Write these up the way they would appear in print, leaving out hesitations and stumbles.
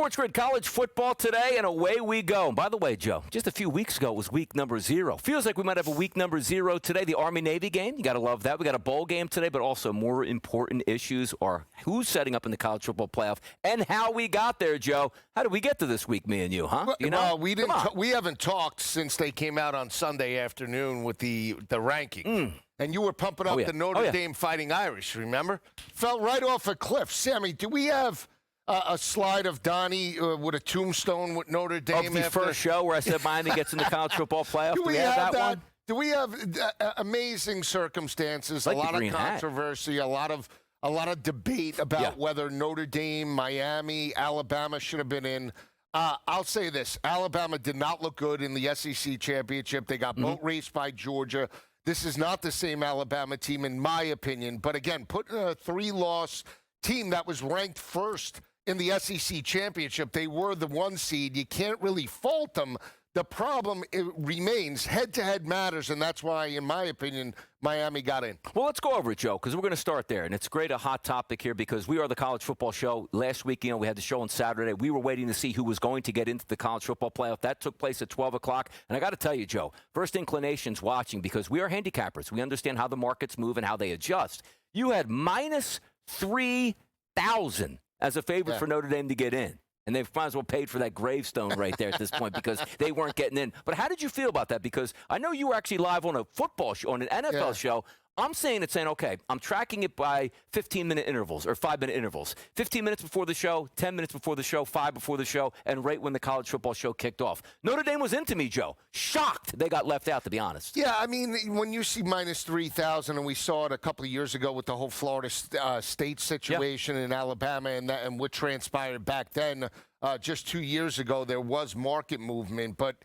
SportsGrid college football today, and away we go. And by the way, Joe, just a few weeks ago was week number 0. Feels like we might have a week number 0 today. The Army-Navy game, you got to love that. We got a bowl game today, but also more important issues are who's setting up in the college football playoff and how we got there, Joe. How did we get to this week, me and you, huh? Well, we didn't. We haven't talked since they came out on Sunday afternoon with the ranking. And you were pumping up the Notre Dame Fighting Irish, remember? Fell right off a cliff. Sammy, do we have a slide of Donnie with a tombstone with Notre Dame? Of the first show where I said Miami gets in the college football playoff? Do we have that one? Do we have amazing circumstances, a lot of controversy, a lot of debate about whether Notre Dame, Miami, Alabama should have been in? I'll say this. Alabama did not look good in the SEC championship. They got boat raced by Georgia. This is not the same Alabama team, in my opinion. But, again, putting a 3-loss team that was ranked first in the SEC championship, they were the 1 seed. You can't really fault them. The problem remains head-to-head matters, and that's why, in my opinion, Miami got in. Well, let's go over it, Joe, because we're going to start there. And it's great, a hot topic here, because we are the college football show. Last week, we had the show on Saturday. We were waiting to see who was going to get into the college football playoff. That took place at 12 o'clock. And I got to tell you, Joe, first inclinations watching, because we are handicappers. We understand how the markets move and how they adjust. You had minus 3,000 as a favorite for Notre Dame to get in. And they might as well paid for that gravestone right there at this point because they weren't getting in. But how did you feel about that? Because I know you were actually live on a football show, on an NFL show. I'm saying, okay, I'm tracking it by 15-minute intervals or 5-minute intervals. 15 minutes before the show, 10 minutes before the show, 5 before the show, and right when the college football show kicked off. Notre Dame was into me, Joe. Shocked they got left out, to be honest. Yeah, I mean, when you see minus 3,000, and we saw it a couple of years ago with the whole Florida State situation in Alabama and what transpired back then, just 2 years ago, there was market movement. But,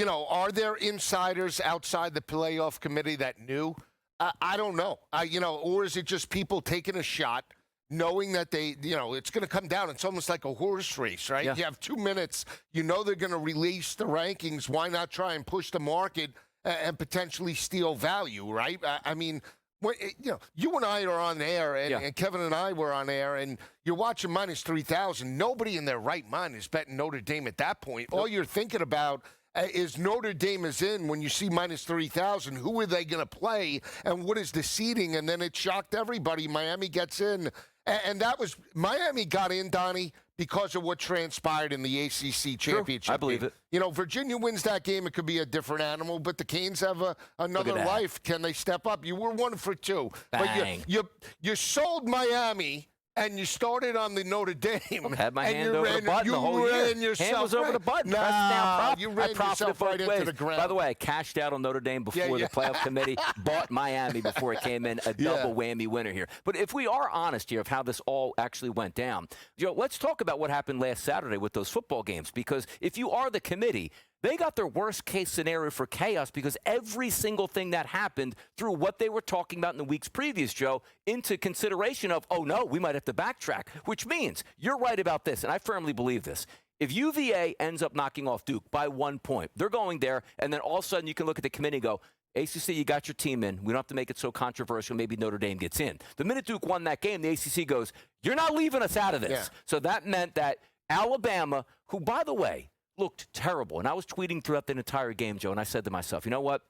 are there insiders outside the playoff committee that knew? I don't know. Or is it just people taking a shot, knowing that it's going to come down. It's almost like a horse race, right? Yeah. You have 2 minutes. You know they're going to release the rankings. Why not try and push the market and potentially steal value, right? I mean, you and I are on air, and Kevin and I were on air, and you're watching minus 3,000. Nobody in their right mind is betting Notre Dame at that point. All you're thinking about is Notre Dame is in. When you see minus 3,000, who are they going to play, and what is the seeding? And then it shocked everybody. Miami gets in. And that was – Miami got in, Donnie, because of what transpired in the ACC championship. Sure, I believe it. Virginia wins that game. It could be a different animal, but the Canes have another life. Can they step up? You were 1 for 2. Bang. But you sold Miami – and you started on the Notre Dame. I had my hand over the button the whole year. Hand was over the button. You ran yourself right into the ground. By the way, I cashed out on Notre Dame before the playoff committee, bought Miami before it came in, a double whammy winner here. But if we are honest here of how this all actually went down, let's talk about what happened last Saturday with those football games. Because if you are the committee, they got their worst-case scenario for chaos because every single thing that happened through what they were talking about in the weeks previous, Joe, into consideration of, oh, no, we might have to backtrack, which means you're right about this, and I firmly believe this. If UVA ends up knocking off Duke by 1 point, they're going there, and then all of a sudden you can look at the committee and go, ACC, you got your team in. We don't have to make it so controversial. Maybe Notre Dame gets in. The minute Duke won that game, the ACC goes, you're not leaving us out of this. Yeah. So that meant that Alabama, who, by the way, looked terrible. And I was tweeting throughout the entire game, Joe, and I said to myself, you know what?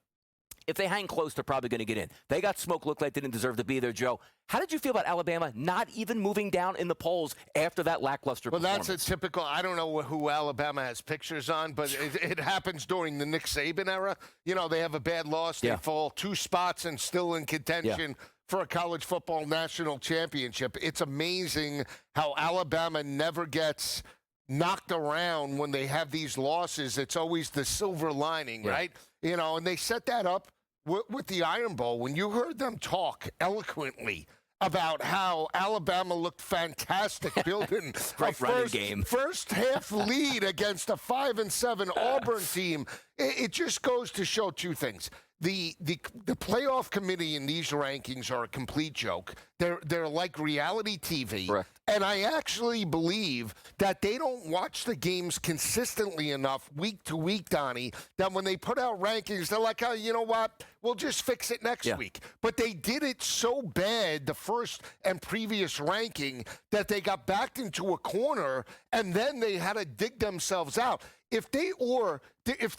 If they hang close, they're probably going to get in. They got smoked, looked like they didn't deserve to be there, Joe. How did you feel about Alabama not even moving down in the polls after that lackluster performance? Well, that's a typical – I don't know who Alabama has pictures on, but it happens during the Nick Saban era. They have a bad loss. They fall 2 spots and still in contention for a college football national championship. It's amazing how Alabama never gets – knocked around when they have these losses. It's always the silver lining, right? And they set that up with the Iron Bowl. When you heard them talk eloquently about how Alabama looked fantastic building a first half lead against a 5-7 Auburn team, it just goes to show 2 things. the playoff committee in these rankings are a complete joke. They're like reality TV. Correct. And I actually believe that they don't watch the games consistently enough week to week, Donnie, that when they put out rankings, they're like, oh, you know what? We'll just fix it next week. But they did it so bad, the first and previous ranking, that they got backed into a corner, and then they had to dig themselves out. If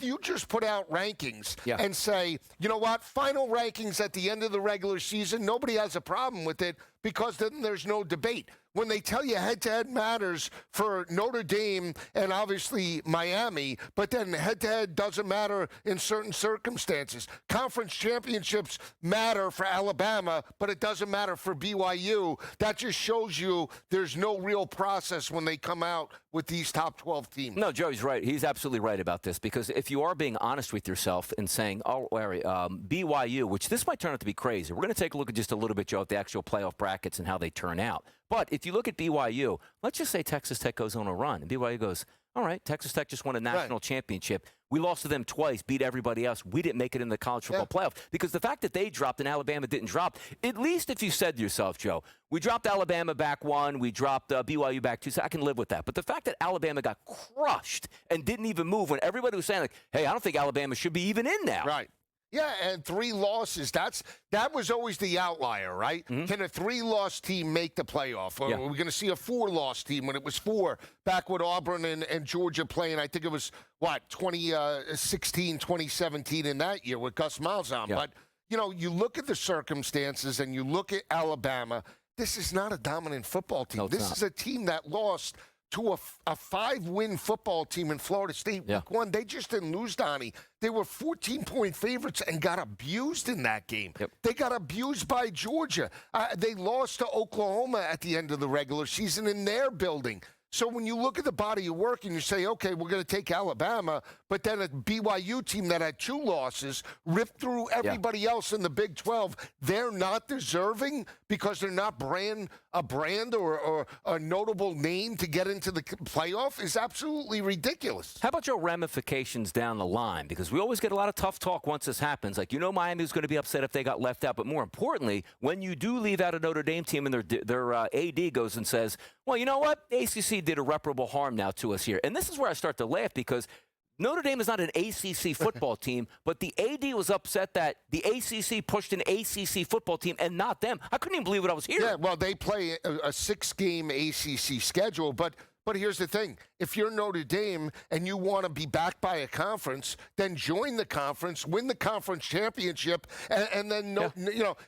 you just put out rankings and say, you know what, final rankings at the end of the regular season, nobody has a problem with it because then there's no debate. When they tell you head-to-head matters for Notre Dame and obviously Miami, but then head-to-head doesn't matter in certain circumstances. Conference championships matter for Alabama, but it doesn't matter for BYU. That just shows you there's no real process when they come out with these top 12 teams. No, Joey's right. He's absolutely right about this, because if you are being honest with yourself and saying, oh, Larry, BYU, which this might turn out to be crazy. We're going to take a look at just a little bit, Joe, at the actual playoff brackets and how they turn out. But if you look at BYU, let's just say Texas Tech goes on a run, and BYU goes, all right, Texas Tech just won a national championship. We lost to them twice, beat everybody else. We didn't make it in the college football playoff. Because the fact that they dropped and Alabama didn't drop, at least if you said to yourself, Joe, we dropped Alabama back 1, we dropped BYU back 2, so I can live with that. But the fact that Alabama got crushed and didn't even move when everybody was saying, like, hey, I don't think Alabama should be even in now. Right. Yeah, and 3 losses, that was always the outlier, right? Mm-hmm. Can a 3-loss team make the playoff? Or are we going to see a 4-loss team when it was 4 back with Auburn and Georgia playing? I think it was, 2016, 2017 in that year with Gus Malzahn. Yeah. But, you look at the circumstances and you look at Alabama, this is not a dominant football team. No, this is a team that lost to a 5-win football team in Florida State week 1. They just didn't lose, Donnie. They were 14-point favorites and got abused in that game. Yep. They got abused by Georgia. They lost to Oklahoma at the end of the regular season in their building. So when you look at the body of work and you say, okay, we're going to take Alabama, but then a BYU team that had 2 losses ripped through everybody else in the Big 12, they're not deserving because they're not a brand or a notable name to get into the playoff is absolutely ridiculous. How about your ramifications down the line? Because we always get a lot of tough talk once this happens. Like, Miami's going to be upset if they got left out. But more importantly, when you do leave out a Notre Dame team and their AD goes and says, well, you know what? The ACC did irreparable harm now to us here. And this is where I start to laugh, because Notre Dame is not an ACC football team, but the AD was upset that the ACC pushed an ACC football team and not them. I couldn't even believe what I was hearing. Yeah, well, they play a 6-game ACC schedule, but here's the thing. If you're Notre Dame and you want to be backed by a conference, then join the conference, win the conference championship, and then,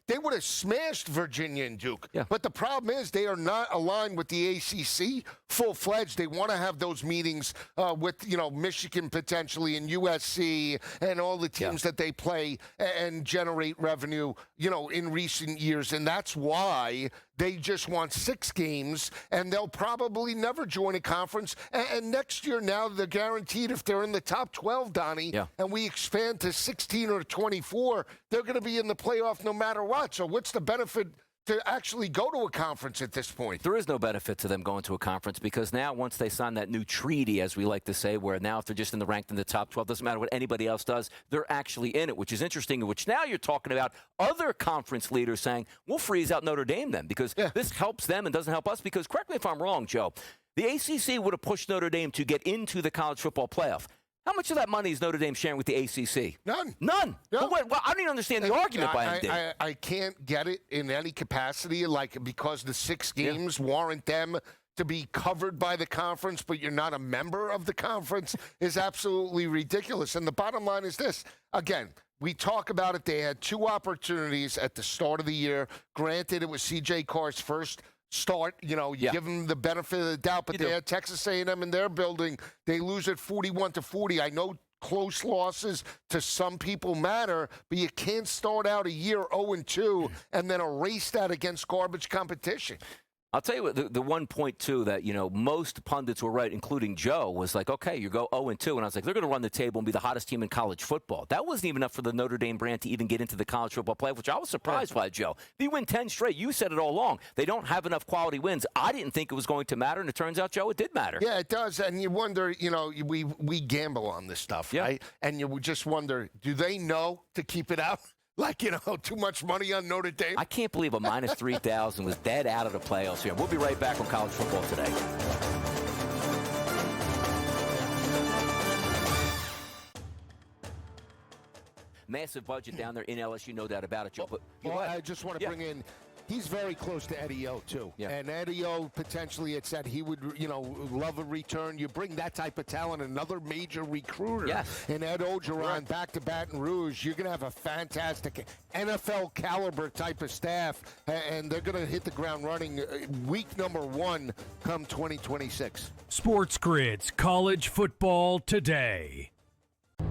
they would have smashed Virginia and Duke. Yeah. But the problem is they are not aligned with the ACC full-fledged. They want to have those meetings with, Michigan potentially and USC and all the teams that they play and generate revenue, in recent years. And that's why they just want 6 games, and they'll probably never join a conference. And next year now, they're guaranteed if they're in the top 12, Donnie, and we expand to 16 or 24, they're going to be in the playoff no matter what. So what's the benefit to actually go to a conference at this point? There is no benefit to them going to a conference, because now once they sign that new treaty, as we like to say, where now if they're just ranked in the top 12, doesn't matter what anybody else does, they're actually in it, which is interesting, which now you're talking about other conference leaders saying, we'll freeze out Notre Dame then, because this helps them and doesn't help us, because correct me if I'm wrong, Joe, the ACC would have pushed Notre Dame to get into the college football playoff. How much of that money is Notre Dame sharing with the ACC? None. None. No. Well, I don't even understand the argument by him. I can't get it in any capacity, because the 6 games warrant them to be covered by the conference, but you're not a member of the conference is absolutely ridiculous. And the bottom line is this. Again, we talk about it. They had 2 opportunities at the start of the year. Granted, it was C.J. Carr's first start, give them the benefit of the doubt, but they had Texas A&M in their building. They lose it 41-40. I know close losses to some people matter, but you can't start out a year 0-2 and then erase that against garbage competition. I'll tell you what, the one point, too, that, most pundits were right, including Joe, was like, okay, you go 0-2. And I was like, they're going to run the table and be the hottest team in college football. That wasn't even enough for the Notre Dame brand to even get into the college football playoff, which I was surprised by, Joe. If you win 10 straight, you said it all along. They don't have enough quality wins. I didn't think it was going to matter, and it turns out, Joe, it did matter. Yeah, it does. And you wonder, we gamble on this stuff, right? And you just wonder, do they know to keep it out? Like, too much money on Notre Dame? I can't believe a minus 3,000 was dead out of the playoffs here. We'll be right back on college football today. Massive budget down there in LSU, no doubt about it, Joe. But I just want to bring in, he's very close to Eddie O, too. Yeah. And Eddie O, potentially, it said he would, love a return. You bring that type of talent, another major recruiter. Yes. And Ed Ogeron back to Baton Rouge. You're going to have a fantastic NFL caliber type of staff, and they're going to hit the ground running week number 1 come 2026. SportsGrid's College Football Today. I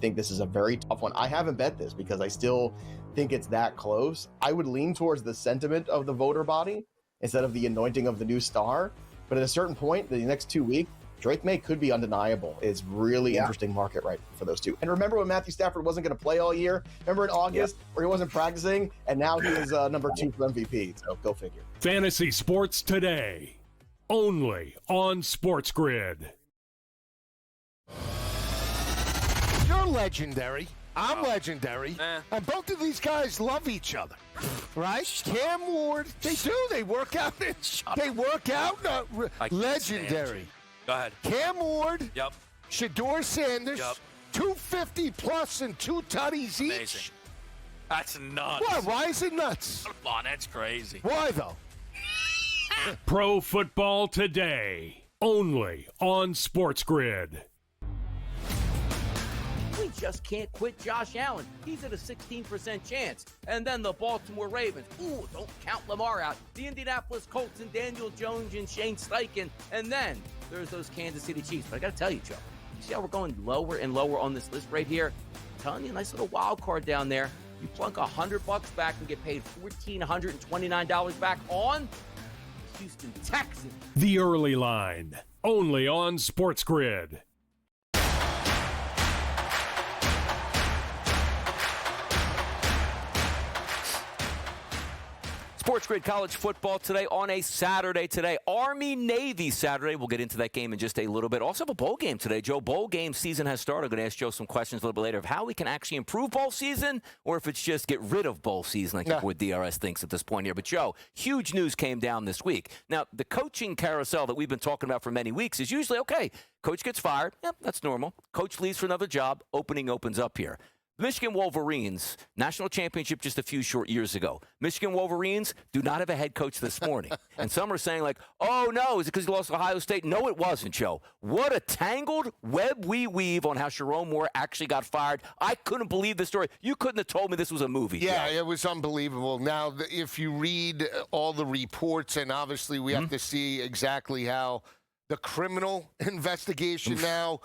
think this is a very tough one. I haven't bet this because I still think it's that close. I would lean towards the sentiment of the voter body instead of the anointing of the new star. But at a certain point, the next 2 weeks, Drake May could be undeniable. It's really interesting market right for those two. And remember when Matthew Stafford wasn't going to play all year? Remember in August where he wasn't practicing and now he is number 2 for MVP. So go figure. Fantasy Sports Today, only on SportsGrid. You're legendary. I'm legendary. And both of these guys love each other. Right? Cam Ward, they do. They work out. They work out. Legendary. Go ahead. Cam Ward. Yep. Shador Sanders. Yep. 250 plus and 2 tutties each. Amazing. That's nuts. What? Why is it nuts? Come on, that's crazy. Why, though? Pro Football Today, only on SportsGrid. We just can't quit Josh Allen. He's at a 16% chance. And then the Baltimore Ravens. Ooh, don't count Lamar out. The Indianapolis Colts and Daniel Jones and Shane Steichen. And then there's those Kansas City Chiefs. But I got to tell you, Joe, you see how we're going lower and lower on this list right here? I'm telling you, a nice little wild card down there. You plunk $100 back and get paid $1,429 back on Houston Texans. The Early Line, only on SportsGrid. SportsGrid College Football today on a Saturday today. Army-Navy Saturday. We'll get into that game in just a little bit. Also have a bowl game today, Joe. Bowl game season has started. I'm going to ask Joe some questions a little bit later of how we can actually improve bowl season or if it's just get rid of bowl season like your boy DRS thinks at this point here. But, Joe, huge news came down this week. Now, the coaching carousel that we've been talking about for many weeks is usually, okay, coach gets fired. Yep, that's normal. Coach leaves for another job. Opening opens up here. The Michigan Wolverines, national championship just a few short years ago. Michigan Wolverines do not have a head coach this morning. And some are saying like, oh, no, is it because he lost to Ohio State? No, it wasn't, Joe. What a tangled web we weave on how Sharon Moore actually got fired. I couldn't believe the story. You couldn't have told me this was a movie. Yeah, Joe. it was unbelievable. Now, if you read all the reports, and obviously we have to see exactly how the criminal investigation now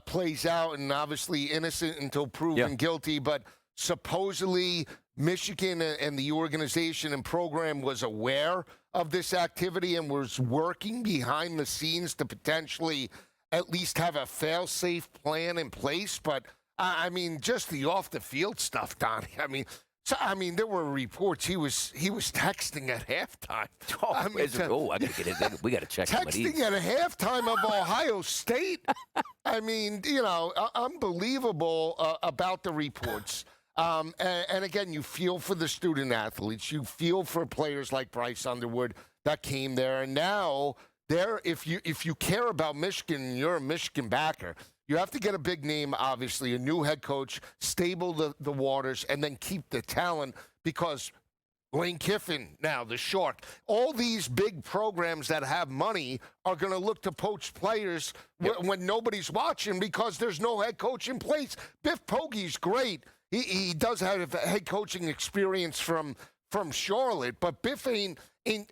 plays out, and obviously innocent until proven guilty. But supposedly Michigan and the organization and program was aware of this activity and was working behind the scenes to potentially at least have a fail-safe plan in place. But, I mean, just the off-the-field stuff, Donnie. I mean, there were reports he was texting at halftime. I gotta get it. We got to check texting at halftime of Ohio State. I mean, unbelievable about the reports. And again, you feel for the student athletes. You feel for players like Bryce Underwood that came there. And now, if you care about Michigan, you're a Michigan backer. You have to get a big name, obviously, a new head coach, stable the waters, and then keep the talent because Lane Kiffin, now the Shark, all these big programs that have money are going to look to poach players when nobody's watching because there's no head coach in place. Biff Pogge's great. He does have head coaching experience from from Charlotte, but Biff ain't,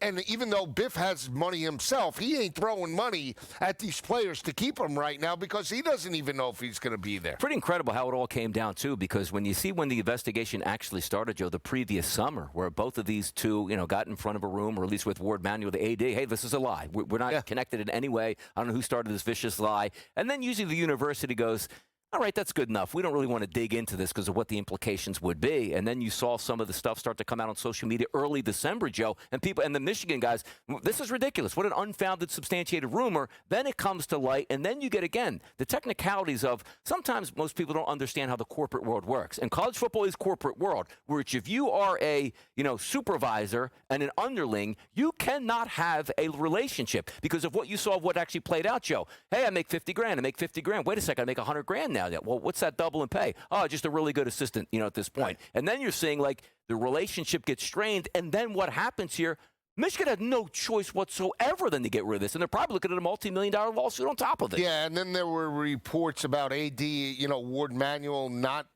and even though Biff has money himself, he ain't throwing money at these players to keep them right now because he doesn't even know if he's going to be there. Pretty incredible how it all came down, too, because when you see when the investigation actually started, Joe, the previous summer, where both of these two, got in front of a room, or at least with Ward Manuel, the AD, hey, this is a lie. We're not connected in any way. I don't know who started this vicious lie. And then usually the university goes, all right, that's good enough. We don't really want to dig into this because of what the implications would be. And then you saw some of the stuff start to come out on social media early December, Joe, and the Michigan guys, this is ridiculous. What an unfounded, substantiated rumor. Then it comes to light, and then you get, again, the technicalities of sometimes most people don't understand how the corporate world works. And college football is corporate world, which if you are a, supervisor and an underling, you cannot have a relationship because of what you saw of what actually played out, Joe. Hey, I make $50,000. I make $50,000. Wait a second, I make $100,000 now. Well, what's that double in pay? Oh, just a really good assistant, at this point. And then you're seeing, the relationship gets strained, and then what happens here, Michigan had no choice whatsoever than to get rid of this, and they're probably looking at a multi-million-dollar lawsuit on top of it. Yeah, and then there were reports about AD, Ward Manuel not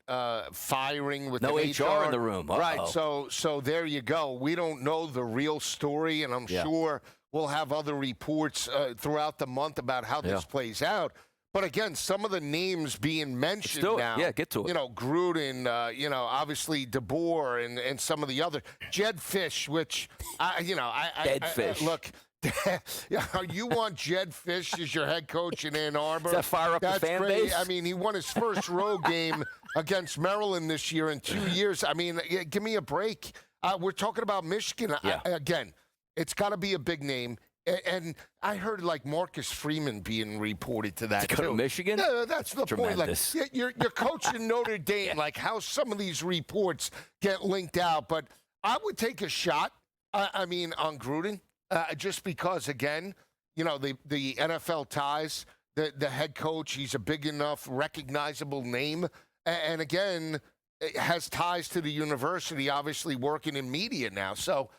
firing with no an HR in the room. Uh-oh. Right, so there you go. We don't know the real story, and I'm sure we'll have other reports throughout the month about how this plays out. But again, some of the names being mentioned now, get to it. Gruden, obviously DeBoer and some of the other Jed Fish, which Dead Fish. Look, you want Jed Fish as your head coach in Ann Arbor? Does that fire up the fan base? I mean, he won his first road game against Maryland this year in 2 years. I mean, give me a break. We're talking about Michigan again. It's got to be a big name. And I heard Marcus Freeman being reported to that to go to Michigan. Yeah, that's the Tremendous. point. You're coaching Notre Dame. How some of these reports get linked out, but I would take a shot. On Gruden, just because again, the NFL ties, the head coach. He's a big enough, recognizable name, and again, has ties to the university. Obviously, working in media now, so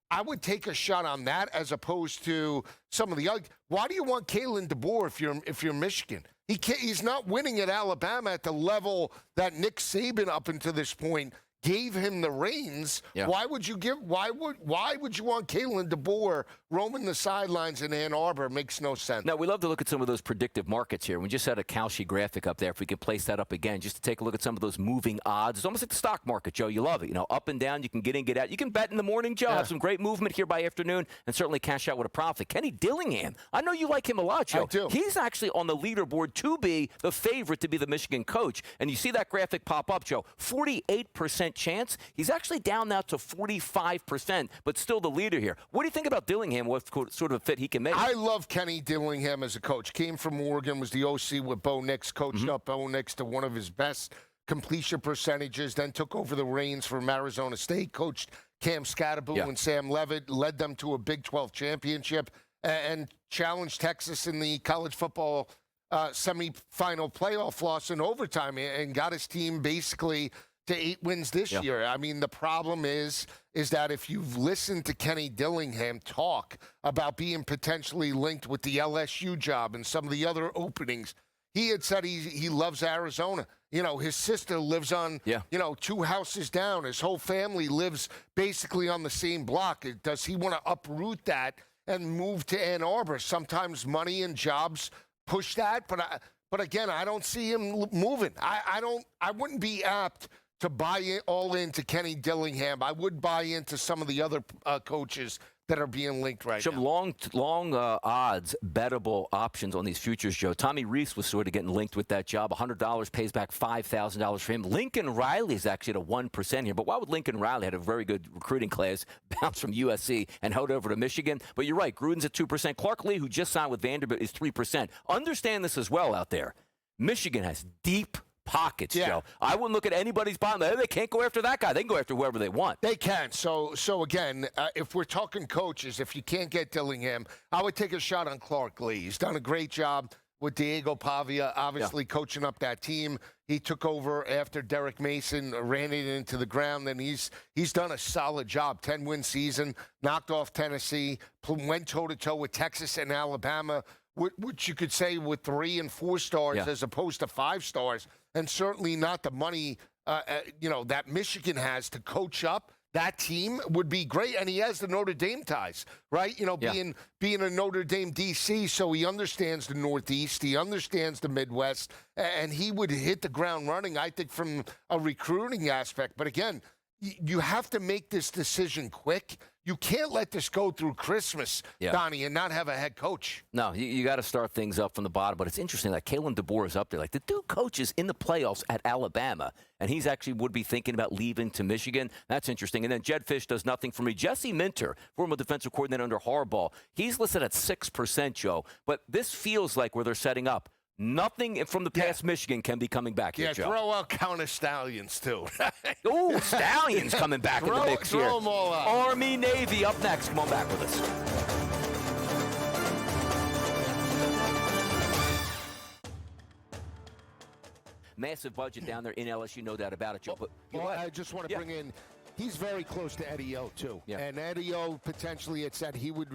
I would take a shot on that as opposed to some of the other. Why do you want Kalen DeBoer if you're Michigan? He's not winning at Alabama at the level that Nick Saban up until this point gave him the reins. Yeah. Why would you want Kalen DeBoer roaming the sidelines in Ann Arbor? Makes no sense. Now, we love to look at some of those predictive markets here. We just had a Kalshi graphic up there. If we could place that up again, just to take a look at some of those moving odds. It's almost like the stock market, Joe. You love it. Up and down. You can get in, get out. You can bet in the morning, Joe. Have some great movement here by afternoon, and certainly cash out with a profit. Kenny Dillingham. I know you like him a lot, Joe. I do. He's actually on the leaderboard to be the favorite to be the Michigan coach. And you see that graphic pop up, Joe. 48% chance. He's actually down now to 45%, but still the leader here. What do you think about Dillingham? What sort of a fit he can make? I love Kenny Dillingham as a coach. Came from Oregon, was the OC with Bo Nix, coached up Bo Nix to one of his best completion percentages, then took over the reins from Arizona State, coached Cam Scatterboom and Sam Levitt, led them to a Big 12 championship, and challenged Texas in the college football semifinal playoff loss in overtime and got his team basically to 8 wins this year. I mean, the problem is that if you've listened to Kenny Dillingham talk about being potentially linked with the LSU job and some of the other openings, he had said he loves Arizona. His sister lives on, 2 houses down. His whole family lives basically on the same block. Does he want to uproot that and move to Ann Arbor? Sometimes money and jobs push that, but again, I don't see him moving. I wouldn't be apt to buy all into Kenny Dillingham. I would buy into some of the other coaches that are being linked right now. Some long odds, bettable options on these futures, Joe. Tommy Reese was sort of getting linked with that job. $100 pays back $5,000 for him. Lincoln Riley is actually at a 1% here. But why would Lincoln Riley had a very good recruiting class, bounced from USC and held over to Michigan? But you're right, Gruden's at 2%. Clark Lee, who just signed with Vanderbilt, is 3%. Understand this as well out there. Michigan has deep pockets, Joe. I wouldn't look at anybody's bottom. They can't go after that guy. They can go after whoever they want. They can. So again, if we're talking coaches, if you can't get Dillingham, I would take a shot on Clark Lee. He's done a great job with Diego Pavia, obviously coaching up that team. He took over after Derek Mason ran it into the ground, and he's done a solid job. 10-win season, knocked off Tennessee, went toe-to-toe with Texas and Alabama, which you could say with 3 and 4 stars as opposed to 5 stars. And certainly not the money, that Michigan has to coach up that team would be great. And he has the Notre Dame ties, right? You know, being a Notre Dame DC, so he understands the Northeast, he understands the Midwest, and he would hit the ground running, I think, from a recruiting aspect. But again, you have to make this decision quick. You can't let this go through Christmas, Donnie, and not have a head coach. No, you got to start things up from the bottom. But it's interesting that Kalen DeBoer is up there. Like, the dude coaches in the playoffs at Alabama, and he's actually would be thinking about leaving to Michigan. That's interesting. And then Jed Fish does nothing for me. Jesse Minter, former defensive coordinator under Harbaugh, he's listed at 6%, Joe. But this feels like where they're setting up. Nothing from the past Michigan can be coming back here, Joe. Throw out Counter Stallions, too. Ooh, Stallions coming back in the mix here. Throw them all out. Army, Navy up next. Come on back with us. Massive budget down there in LSU, no doubt about it, Joe. But I just want to bring in, he's very close to Eddie O, too. Yeah. And Eddie O, potentially, it said he would,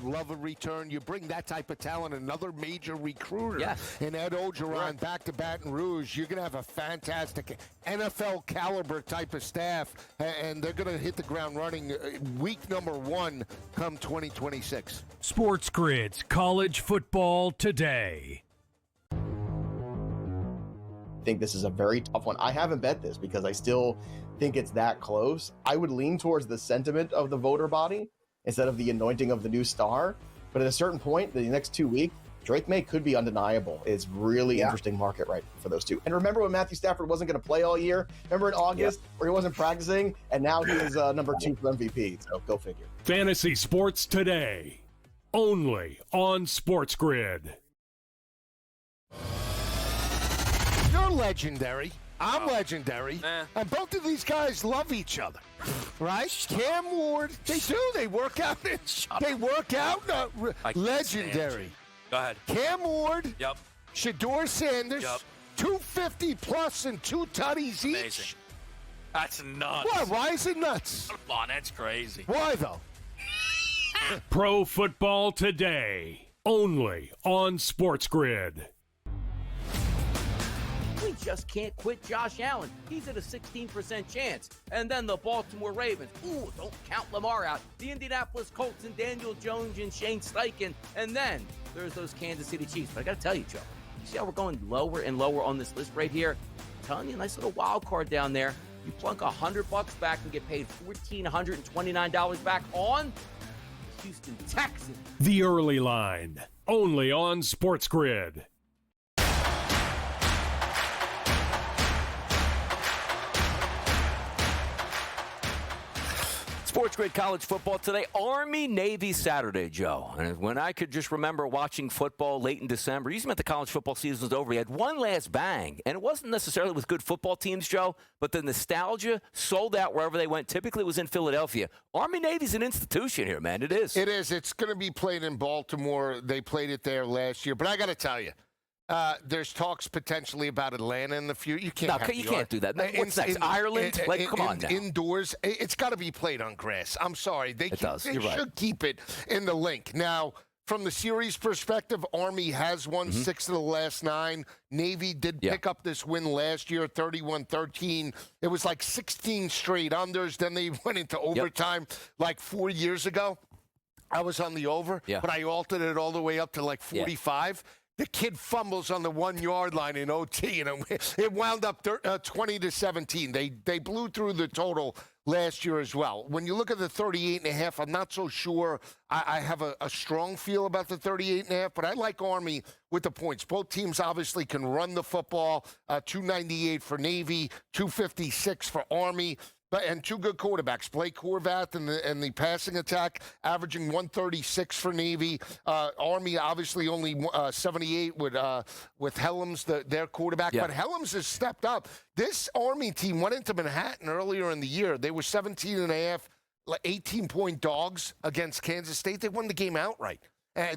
love a return. You bring that type of talent, another major recruiter, and Ed Ogeron back to Baton Rouge, you're going to have a fantastic NFL caliber type of staff, and they're going to hit the ground running week number 1 come 2026. SportsGrid's College Football Today. I think this is a very tough one. I haven't bet this because I still think it's that close. I would lean towards the sentiment of the voter body instead of the anointing of the new star. But at a certain point, the next 2 weeks, Drake May could be undeniable. It's really interesting market right for those two. And remember when Matthew Stafford wasn't going to play all year? Remember in August where he wasn't practicing? And now he is number 2 for MVP. So go figure. Fantasy Sports Today, only on SportsGrid. You're legendary. I'm legendary. And both of these guys love each other. Right? Cam Ward, they do. They work out. They work out. Legendary. Go ahead. Cam Ward. Yep. Shador Sanders. Yep. 250 plus and 2 tutties each. Amazing. That's nuts. What? Why is it nuts? Come on, that's crazy. Why, though? Pro Football Today, only on SportsGrid. We just can't quit Josh Allen. He's at a 16% chance. And then the Baltimore Ravens. Ooh, don't count Lamar out. The Indianapolis Colts and Daniel Jones and Shane Steichen. And then there's those Kansas City Chiefs. But I got to tell you, Joe, you see how we're going lower and lower on this list right here? I'm telling you, a nice little wild card down there. You plunk $100 back and get paid $1,429 back on the Houston Texans. The Early Line, only on SportsGrid. SportsGrid College Football Today, Army-Navy Saturday, Joe. And when I could just remember watching football late in December, usually meant the college football season was over. He had one last bang, and it wasn't necessarily with good football teams, Joe, but the nostalgia sold out wherever they went. Typically, it was in Philadelphia. Army-Navy's an institution here, man. It is. It is. It's going to be played in Baltimore. They played it there last year. But I got to tell you, there's talks potentially about Atlanta in the future. You can't. No, you can't do that. What's next? Ireland? Come on now. Indoors. It's got to be played on grass. I'm sorry. They should keep it in the link. Now, from the series perspective, Army has won 6 of the last 9. Navy did pick up this win last year, 31-13. It was like 16 straight unders. Then they went into overtime like 4 years ago. I was on the over, but I altered it all the way up to like 45. The kid fumbles on the 1 yard line in OT, and it wound up 20-17. They blew through the total last year as well. When you look at the 38.5, I'm not so sure. I have a strong feel about the 38.5, but I like Army with the points. Both teams obviously can run the football. 298 for Navy, 256 for Army. And 2 good quarterbacks, Blake Horvath and the passing attack, averaging 136 for Navy. Army obviously only 78 with Helms, their quarterback. But Helms has stepped up. This Army team went into Manhattan earlier in the year. They were 17.5, 18-point dogs against Kansas State. They won the game outright.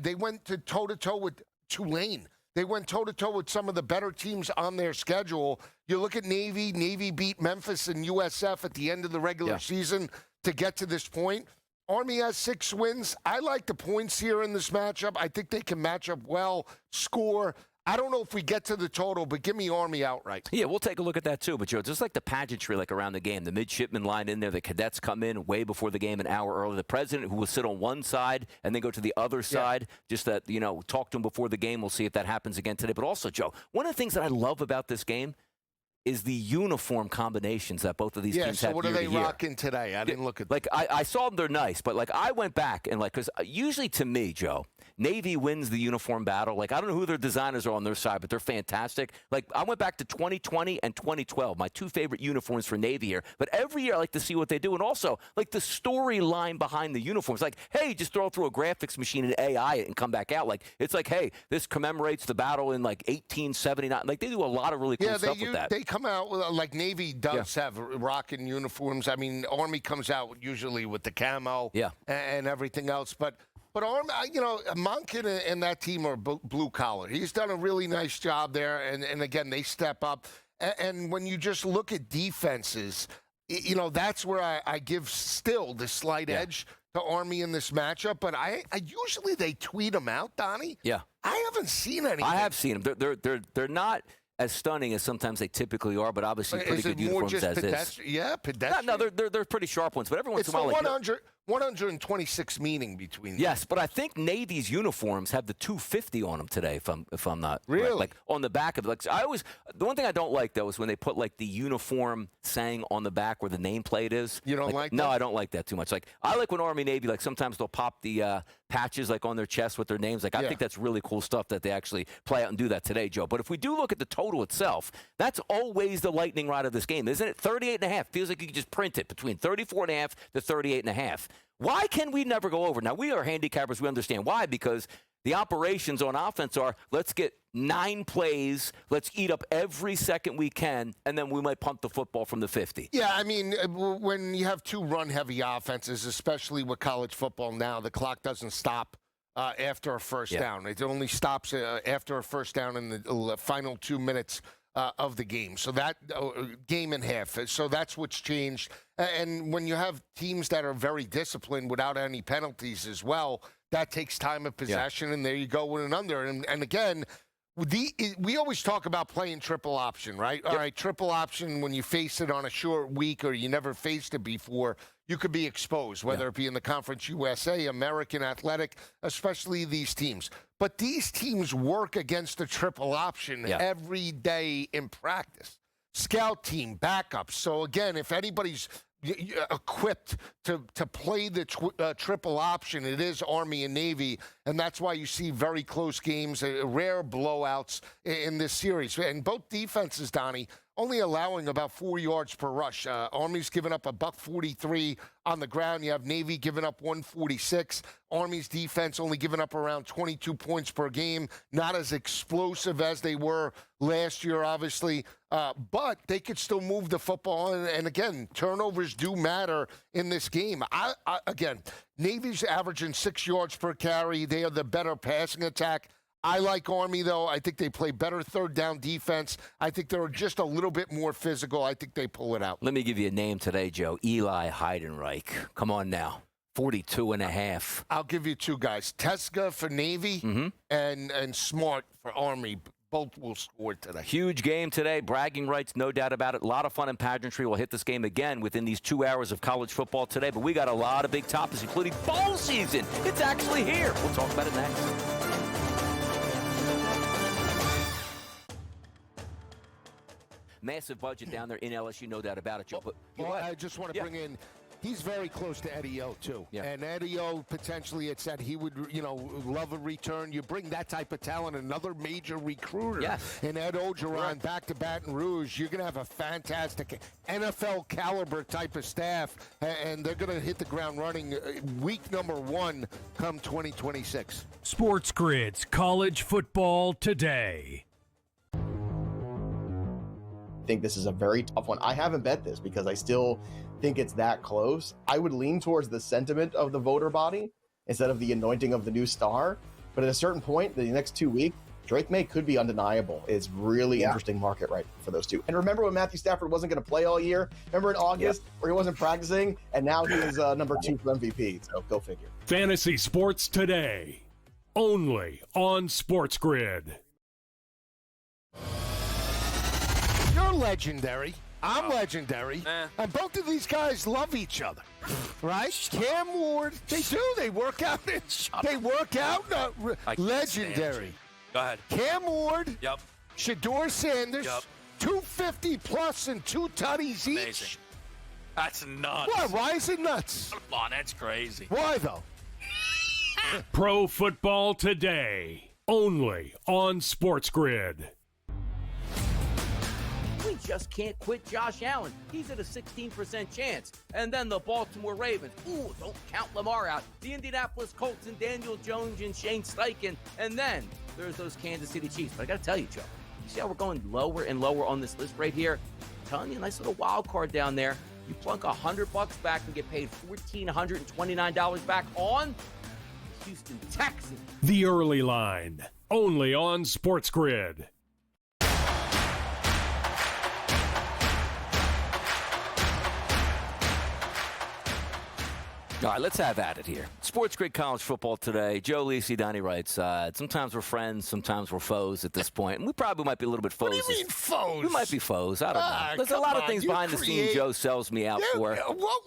They went to toe-to-toe with Tulane. They went toe-to-toe with some of the better teams on their schedule. You look at Navy. Navy beat Memphis and USF at the end of the regular season to get to this point. Army has 6 wins. I like the points here in this matchup. I think they can match up well, score. I don't know if we get to the total, but give me Army outright. Yeah, we'll take a look at that too. But, Joe, just like the pageantry like around the game, the midshipmen line in there, the cadets come in way before the game, an hour early. The president who will sit on one side and then go to the other side, just that, talk to him before the game. We'll see if that happens again today. But also, Joe, one of the things that I love about this game is the uniform combinations that both of these teams have. Yeah, so what are they rocking today? I didn't look at like I saw them, they're nice, but like I went back and because usually to me, Joe, Navy wins the uniform battle. Like I don't know who their designers are on their side, but they're fantastic. Like I went back to 2020 and 2012, my 2 favorite uniforms for Navy here. But every year I like to see what they do, and also like the storyline behind the uniforms. Like, hey, just throw it through a graphics machine and AI it and come back out. Like it's like, hey, this commemorates the battle in like 1879. Like they do a lot of really cool stuff with that. They come out with, like Navy does have rocking uniforms. I mean, Army comes out usually with the camo and everything else. But Army, Monken and that team are blue collar. He's done a really nice job there. And again, they step up. And when you just look at defenses, that's where I give still the slight edge to Army in this matchup. But I usually they tweet them out, Donnie. Yeah. I haven't seen anything. I have seen them. They're not as stunning as sometimes they typically are, but obviously pretty good uniforms as is. Yeah, pedestrian. No, they're pretty sharp ones, but every once in a while, it's 126 meaning between them. Yes, but I think Navy's uniforms have the 250 on them today. If I'm not really right. Like on the back of it. Like the one thing I don't like though is when they put like the uniform saying on the back where the nameplate is. You don't like that? No, I don't like that too much. Like I like when Army Navy like sometimes they'll pop the patches like on their chest with their names. Like I think that's really cool stuff that they actually play out and do that today, Joe. But if we do look at the total itself, that's always the lightning rod of this game, isn't it? 38.5 feels like you could just print it between 34.5 to 38.5. Why can we never go over? Now, we are handicappers. We understand why, because the operations on offense are let's get 9 plays, let's eat up every second we can, and then we might punt the football from the 50. Yeah, I mean, when you have 2 run-heavy offenses, especially with college football now, the clock doesn't stop after a first down. It only stops after a first down in the final 2 minutes of the game. So that game and half. So that's what's changed. And when you have teams that are very disciplined without any penalties as well, that takes time of possession, and there you go with an under. And again, we always talk about playing triple option, right? All right, triple option, when you face it on a short week or you never faced it before, you could be exposed, whether it be in the Conference USA, American Athletic, especially these teams. But these teams work against the triple option every day in practice. Scout team, backups. So, again, if anybody's equipped to play the triple option, it is Army and Navy, and that's why you see very close games, rare blowouts in this series. And both defenses, Donnie, only allowing about 4 yards per rush. Army's given up $143 on the ground. You have Navy giving up 146. Army's defense only giving up around 22 points per game. Not as explosive as they were last year, obviously. But they could still move the football. And again, turnovers do matter in this game. Again, Navy's averaging 6 yards per carry. They are the better passing attack. I like Army, though. I think they play better third down defense. I think they're just a little bit more physical. I think they pull it out. Let me give you a name today, Joe. Eli Heidenreich. Come on now. 42.5. I'll give you 2 guys. Teska for Navy and Smart for Army. Both will score today. Huge game today. Bragging rights, no doubt about it. A lot of fun in pageantry. We'll hit this game again within these 2 hours of college football today. But we got a lot of big topics, including bowl season. It's actually here. We'll talk about it next. Massive budget down there in LSU, no doubt about it, Joe. But I just want to bring in, he's very close to Eddie O, too. Yeah. And Eddie O, potentially, it said he would, love a return. You bring that type of talent, another major recruiter, and Ed Ogeron back to Baton Rouge, you're going to have a fantastic NFL caliber type of staff, and they're going to hit the ground running week number 1 come 2026. SportsGrid's College Football Today. I think this is a very tough one. I haven't bet this because I still think it's that close. I would lean towards the sentiment of the voter body instead of the anointing of the new star. But at a certain point, the next 2 weeks, Drake May could be undeniable. It's really interesting market right for those two. And remember when Matthew Stafford wasn't going to play all year? Remember in August where he wasn't practicing, and now he is number 2 for MVP. So go figure. Fantasy Sports Today, only on SportsGrid. You're legendary. I'm legendary. And both of these guys love each other. Right? Cam Ward, they do. They work out. They work out. Legendary. Go ahead. Cam Ward. Yep. Shador Sanders. Yep. 250 plus and 2 tutties each. Amazing. That's nuts. What? Why is it nuts? Come on, that's crazy. Why though? Pro Football Today, only on SportsGrid. We just can't quit Josh Allen. He's at a 16% chance. And then the Baltimore Ravens. Ooh, don't count Lamar out. The Indianapolis Colts and Daniel Jones and Shane Steichen. And then there's those Kansas City Chiefs. But I got to tell you, Joe, you see how we're going lower and lower on this list right here? I'm telling you, a nice little wild card down there. You plunk $100 back and get paid $1,429 back on Houston Texans. The Early Line, only on SportsGrid. All right, let's have at it here. SportsGrid College Football Today. Joe Lisi, Donnie Rightside. Sometimes we're friends, sometimes we're foes at this point. And we probably might be a little bit foes. What do you mean foes? We might be foes. I don't know. There's a lot of things behind the scenes Joe sells me out for.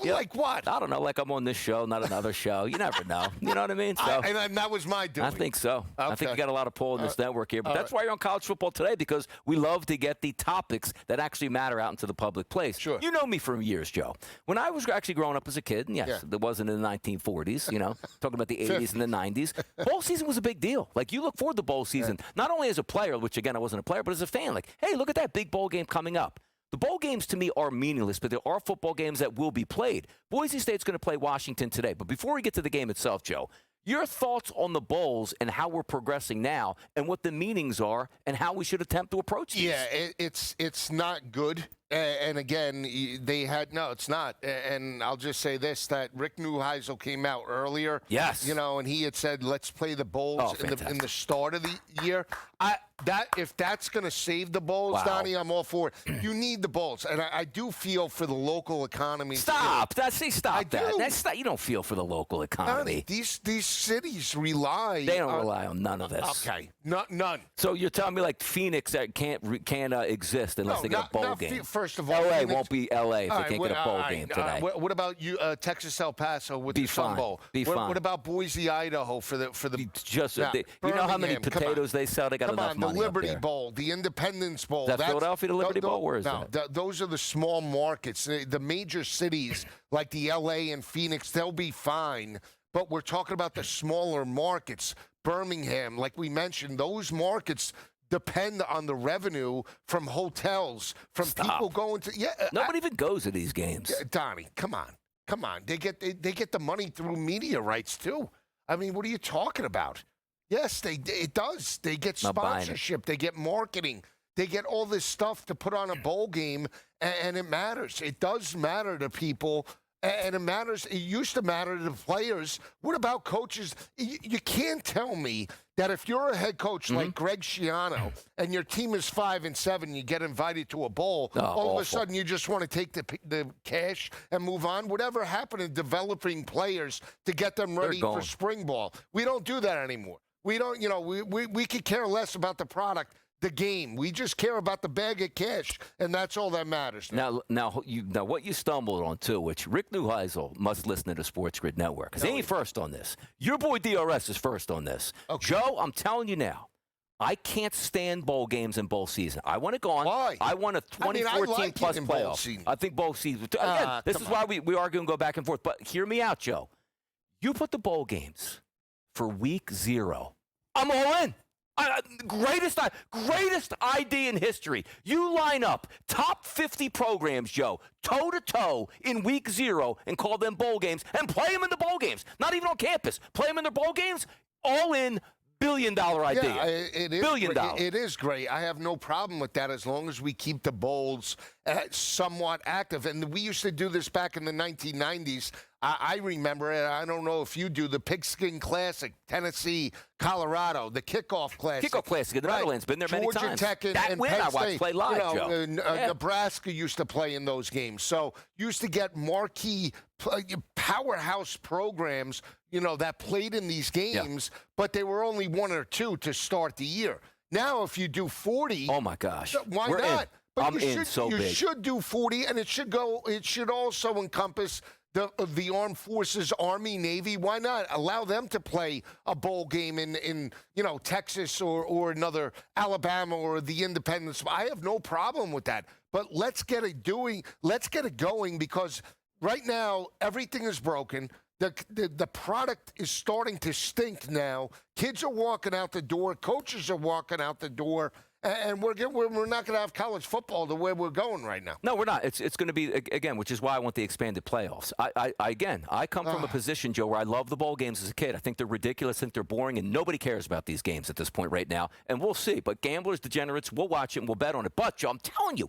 Like what? I don't know, like I'm on this show, not another show. You never know. You know what I mean? So, and that was my doing. I think so. I think you got a lot of pull in this network here. But that's why you're on College Football Today, because we love to get the topics that actually matter out into the public place. Sure. You know me from years, Joe. When I was actually growing up as a kid, and yes, it wasn't in the 1940s, you know, talking about the 80s and the 90s, bowl season was a big deal. Like, you look forward to bowl season, not only as a player, which, again, I wasn't a player, but as a fan. Like, hey, look at that big bowl game coming up. The bowl games, to me, are meaningless, but there are football games that will be played. Boise State's going to play Washington today. But before we get to the game itself, Joe, your thoughts on the bowls and how we're progressing now and what the meanings are and how we should attempt to approach these. Yeah, it's not good. And again, it's not. And I'll just say this, that Rick Neuheisel came out earlier. Yes. You know, and he had said, let's play the bowls in the start of the year. If that's going to save the bowls, Donnie, I'm all for it. You need the bowls. And I do feel for the local economy. Stop. You don't feel for the local economy. These cities rely. They don't rely on none of this. Okay. None. So you're telling me like Phoenix can't exist unless they get a bowl game. First of all, LA Phoenix won't be LA if they can't get a bowl game today. What about you, Texas El Paso with the Sun Bowl? What about Boise, Idaho for the you know how many potatoes they sell? They got enough money. The Liberty Bowl, the Independence Bowl. Is that Philadelphia, the Liberty Bowl? Where is that? Those are the small markets. The major cities like the LA and Phoenix, they'll be fine. But we're talking about the smaller markets. Birmingham, like we mentioned, those markets depend on the revenue from hotels, from people going to. Nobody even goes to these games. Donnie, come on. They get the money through media rights too. I mean, what are you talking about? Yes, it does. They get sponsorship. They get marketing. They get all this stuff to put on a bowl game, and it matters. It does matter to people. And it matters. It used to matter to the players. What about coaches? You can't tell me that if you're a head coach like Greg Schiano and your team is 5-7, you get invited to a bowl, all of a sudden you just want to take the cash and move on. Whatever happened to developing players to get them ready for spring ball? We don't do that anymore. We don't. We could care less about the product. The game. We just care about the bag of cash, and that's all that matters. Now, what you stumbled on too, which Rick Neuheisel must listen to the SportsGrid Network, because he ain't first on this. Your boy DRS is first on this. Okay. Joe, I'm telling you now, I can't stand bowl games in bowl season. I want it gone. Why? I want a 2014 plus playoff. I think bowl season. Again, this is why we argue and go back and forth. But hear me out, Joe. You put the bowl games for week 0. I'm all in. Greatest ID in history. You line up top 50 programs, Joe, toe-to-toe in week 0 and call them bowl games and play them in the bowl games. Not even on campus. Play them in their bowl games, all in. Billion-dollar idea. Yeah, it is. $1 billion. It is great. I have no problem with that as long as we keep the bowls somewhat active. And we used to do this back in the 1990s. I remember it. I don't know if you do, the Pigskin Classic, Tennessee, Colorado, the Kickoff Classic. Kickoff Classic in the Netherlands. Been there many Georgia times. Tech and that win Penn I watched State. play live, Joe. Nebraska used to play in those games. So used to get marquee powerhouse programs, that played in these games, but they were only 1 or 2 to start the year. Now, if you do 40, oh my gosh, why We're not? In. But I'm you in so big. You should do 40, and it should also encompass the armed forces, Army, Navy. Why not allow them to play a bowl game in Texas or another Alabama or the Independence? I have no problem with that. But let's get it going, because right now everything is broken. The product is starting to stink now. Kids are walking out the door. Coaches are walking out the door. And we're not going to have college football the way we're going right now. No, we're not. It's going to be, again, which is why I want the expanded playoffs. I come from a position, Joe, where I love the bowl games as a kid. I think they're ridiculous. I think they're boring, and nobody cares about these games at this point right now. And we'll see. But gamblers, degenerates, we'll watch it and we'll bet on it. But, Joe, I'm telling you,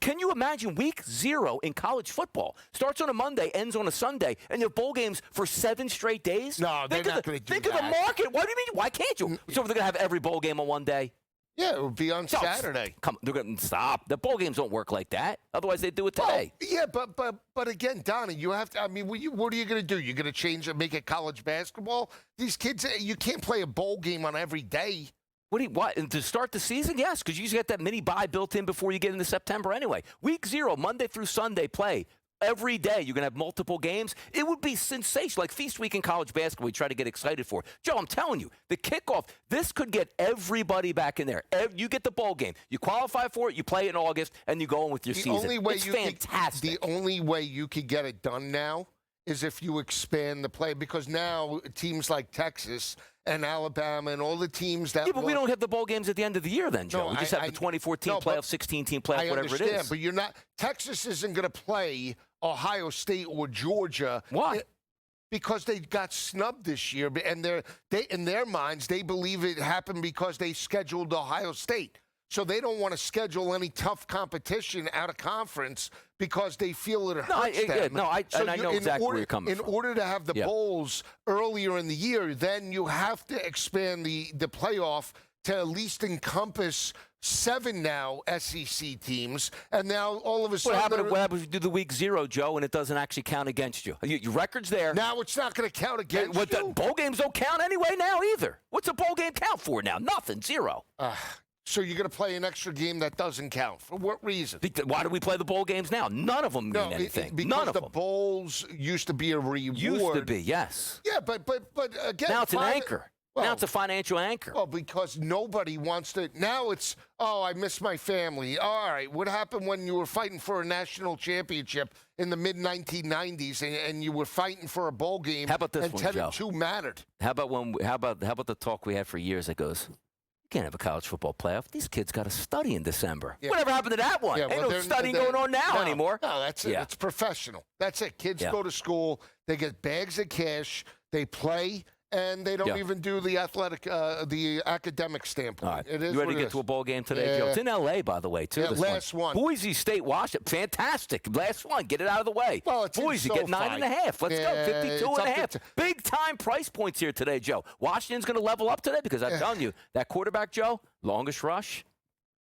can you imagine week 0 in college football? Starts on a Monday, ends on a Sunday, and you have bowl games for 7 straight days? No, they're not going to do that. Think of the market. What do you mean? Why can't you? So they're going to have every bowl game on one day? Yeah, it would be on Saturday. Come, they're going to stop. The bowl games don't work like that. Otherwise, they do it today. Yeah, but again, Donnie, you have to. I mean, what are you going to do? You're going to change and make it college basketball? These kids, you can't play a bowl game on every day. What? And to start the season? Yes, because you usually get that mini bye built in before you get into September anyway. Week 0, Monday through Sunday play. Every day you're going to have multiple games. It would be sensational, like Feast Week in college basketball we try to get excited for. Joe, I'm telling you, the kickoff, this could get everybody back in there. You get the bowl game. You qualify for it, you play it in August, and you go on with your season. It's fantastic. The only way you could get it done now is if you expand the play, because now teams like Texas and Alabama and all the teams that... Yeah, but we don't have the bowl games at the end of the year then, Joe. We just have the 24-team playoff, 16-team playoff, whatever it is. But you're not... Texas isn't going to play Ohio State or Georgia. Why? Because they got snubbed this year, and they in their minds, they believe it happened because they scheduled Ohio State. So they don't want to schedule any tough competition out of conference because they feel it hurts them. I know exactly where you're coming from. In order to have the bowls earlier in the year, then you have to expand the playoff to at least encompass 7 now SEC teams, and now all of a sudden... What happens if you do the week 0, Joe, and it doesn't actually count against you? Your record's there. Now it's not going to count against you? The bowl games don't count anyway now either. What's a bowl game count for now? Nothing. 0. So you're going to play an extra game that doesn't count. For what reason? Why do we play the bowl games now? None of them mean anything. Because the bowls used to be a reward. Used to be, yes. Yeah, but again... Now it's an anchor. Well, now it's a financial anchor. Well, because nobody wants to... Now it's, I miss my family. All right, what happened when you were fighting for a national championship in the mid-1990s and you were fighting for a bowl game? How about this and one, 10-2 mattered? How about the talk we had for years that goes... Can't have a college football playoff. These kids got to study in December. Yeah. Whatever happened to that one? Ain't no studying going on now anymore. No, that's it. It's professional. That's it. Kids go to school. They get bags of cash. They play, and they don't even do the athletic, the academic standpoint. All right. It is you ready to get to a bowl game today, Joe? It's in L.A., by the way, too. Yeah, last one. Boise State, Washington. Fantastic. Last one. Get it out of the way. Well, it's Boise, get 9.5. Let's go. 52.5. Big-time price points here today, Joe. Washington's going to level up today because I'm telling you, that quarterback, Joe, longest rush.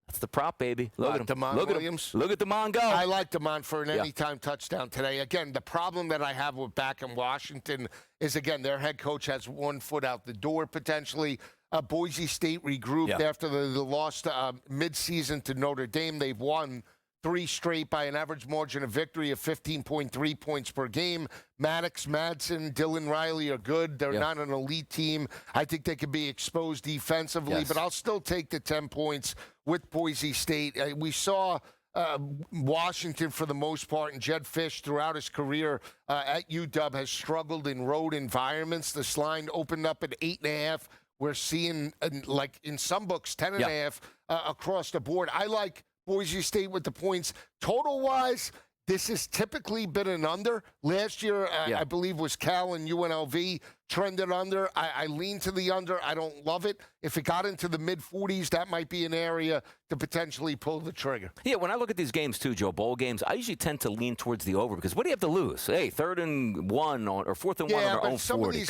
That's the prop, baby. Look at him. DeMond Williams. Look at DeMond go. I like DeMond for an anytime touchdown today. Again, the problem that I have with back in Washington is, again, their head coach has one foot out the door potentially. Boise State regrouped after the loss midseason to Notre Dame. They've won 3 straight by an average margin of victory of 15.3 points per game. Maddox, Madsen, Dylan Riley are good. They're not an elite team. I think they could be exposed defensively, but I'll still take the 10 points with Boise State. We saw Washington, for the most part, and Jed Fish throughout his career at UW has struggled in road environments. This line opened up at 8.5. We're seeing, like in some books, 10.5 across the board. I like Boise State with the points. Total-wise, this has typically been an under. Last year, I believe, was Cal and UNLV. trended under. I lean to the under. I don't love it. If it got into the mid-40s, that might be an area to potentially pull the trigger. Yeah, when I look at these games too, Joe, bowl games, I usually tend to lean towards the over because what do you have to lose? Hey, 3rd and 1 or 4th and 1 on our own 40.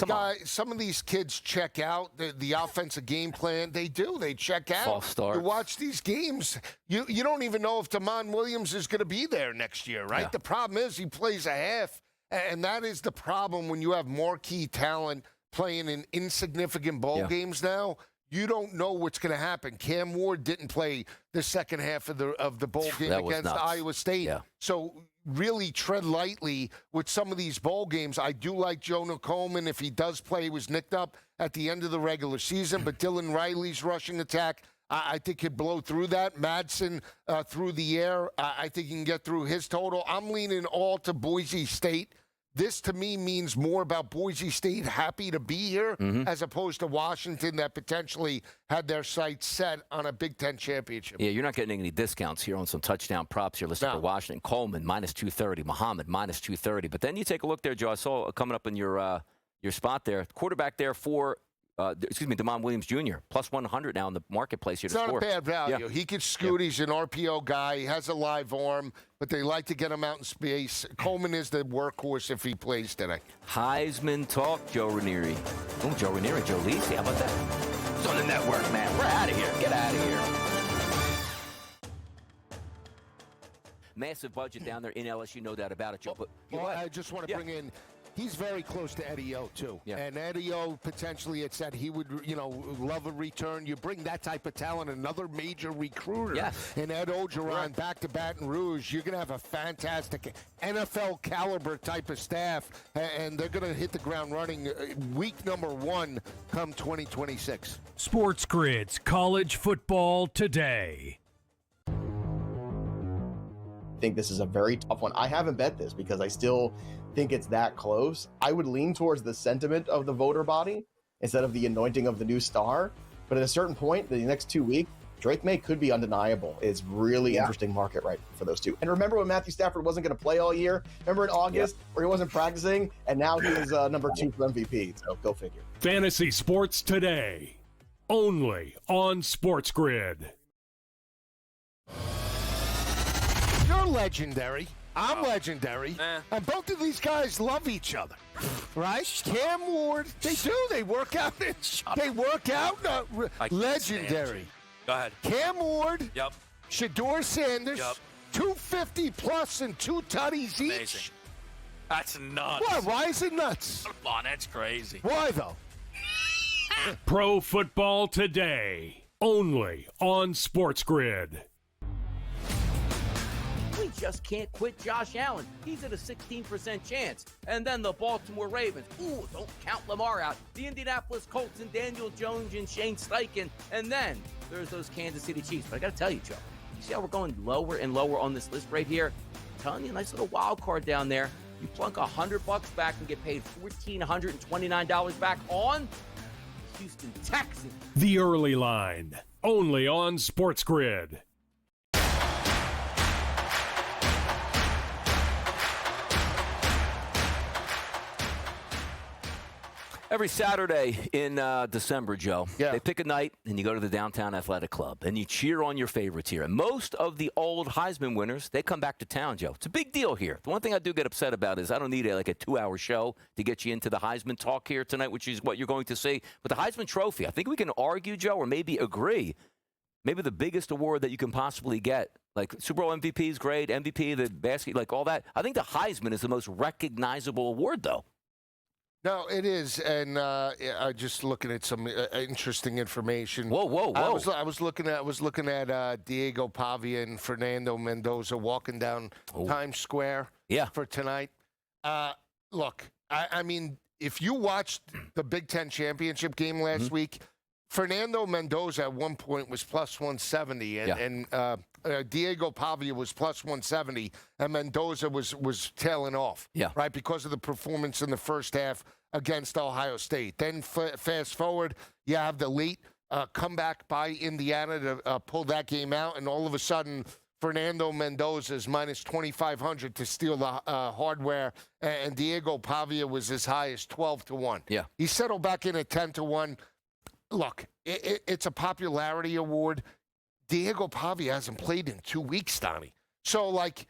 Some of these kids check out the offensive game plan. They do. They check out. False start. You watch these games. You don't even know if Damon Williams is going to be there next year, right? Yeah. The problem is he plays a half, and that is the problem when you have marquee talent playing in insignificant bowl games now. You don't know what's going to happen. Cam Ward didn't play the second half of the bowl game against Iowa State. Yeah. So really tread lightly with some of these bowl games. I do like Jonah Coleman. If he does play, he was nicked up at the end of the regular season, but Dylan Riley's rushing attack, I think could blow through that. Madsen through the air, I think he can get through his total. I'm leaning all to Boise State. This, to me, means more about Boise State happy to be here as opposed to Washington that potentially had their sights set on a Big Ten championship. Yeah, you're not getting any discounts here on some touchdown props. You're listening to Washington. Coleman, minus 230. Muhammad, minus 230. But then you take a look there, Joe. I saw coming up in your spot there. Quarterback there for Damon Williams Jr., plus 100 now in the marketplace here. It's not a bad value. Yeah. He can scoot. Yeah. He's an RPO guy. He has a live arm, but they like to get him out in space. Coleman is the workhorse if he plays today. Heisman talk, Joe Ranieri. Oh, Joe Ranieri, Joe Lisi. How about that? It's on the network, man. We're out of here. Get out of here. Massive budget down there in LSU, no doubt about it, Joe. But I just want to bring in. He's very close to Eddie O, too. Yeah. And Eddie O, potentially, it said he would, love a return. You bring that type of talent, another major recruiter. Yes. And Ed Ogeron back to Baton Rouge. You're going to have a fantastic NFL caliber type of staff, and they're going to hit the ground running week number 1 come 2026. SportsGrid's College Football Today. I think this is a very tough one. I haven't bet this because I still think it's that close. I would lean towards the sentiment of the voter body instead of the anointing of the new star. But at a certain point, the next 2 weeks, Drake May could be undeniable. It's really interesting market right for those two. And remember when Matthew Stafford wasn't going to play all year? Remember in August where he wasn't practicing? And now he is number 2 for MVP. So go figure. Fantasy Sports Today, only on SportsGrid. You're legendary. I'm legendary. And both of these guys love each other. Right? Cam Ward, they do. They work out. They work out. Legendary. Go ahead. Cam Ward. Yep. Shador Sanders. Yep. 250 plus and 2 tutties each. Amazing. That's nuts. What? Why is it nuts? Come on, that's crazy. Why, though? Pro Football Today, only on SportsGrid. We just can't quit Josh Allen. He's at a 16% chance. And then the Baltimore Ravens. Ooh, don't count Lamar out. The Indianapolis Colts and Daniel Jones and Shane Steichen. And then there's those Kansas City Chiefs. But I got to tell you, Joe, you see how we're going lower and lower on this list right here? I'm telling you, a nice little wild card down there. You plunk $100 back and get paid $1,429 back on Houston Texans. The Early Line, only on SportsGrid. Every Saturday in December, Joe, they pick a night and you go to the Downtown Athletic Club and you cheer on your favorites here. And most of the old Heisman winners, they come back to town, Joe. It's a big deal here. The one thing I do get upset about is I don't need a 2-hour show to get you into the Heisman talk here tonight, which is what you're going to see. But the Heisman Trophy, I think we can argue, Joe, or maybe agree, maybe the biggest award that you can possibly get. Like Super Bowl MVP is great, MVP, the basket, like all that. I think the Heisman is the most recognizable award, though. No, it is, and I'm just looking at some interesting information. Whoa! I was looking at Diego Pavia and Fernando Mendoza walking down Times Square for tonight. Look, I mean, if you watched the Big Ten championship game last week, Fernando Mendoza at one point was plus 170, and Diego Pavia was plus 170, and Mendoza was tailing off, right, because of the performance in the first half against Ohio State. Then fast forward, you have the late comeback by Indiana to pull that game out, and all of a sudden Fernando Mendoza is minus 2,500 to steal the hardware, and Diego Pavia was as high as 12-1. Yeah. He settled back in at 10-1. Look, it's a popularity award. Diego Pavia hasn't played in 2 weeks, Donnie. So, like,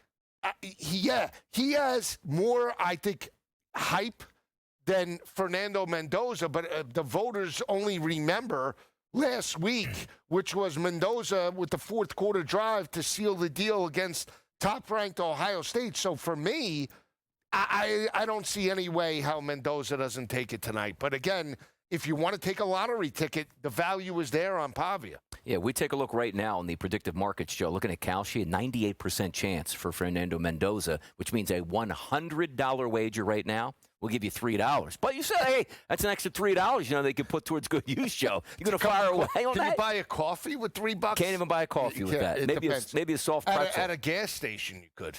he has more, I think, hype than Fernando Mendoza, but the voters only remember last week, which was Mendoza with the fourth quarter drive to seal the deal against top-ranked Ohio State. So for me, I don't see any way how Mendoza doesn't take it tonight. But again, if you want to take a lottery ticket, the value is there on Pavia. Yeah, we take a look right now on the predictive markets, Joe. Looking at Kalshi, a 98% chance for Fernando Mendoza, which means a $100 wager right now will give you $3. But you say, hey, that's an extra $3, they could put towards good use, Joe. You're going to fire away on that? Can you buy a coffee with $3? Can't even buy a coffee with that. Maybe a soft pretzel. At a gas station, you could.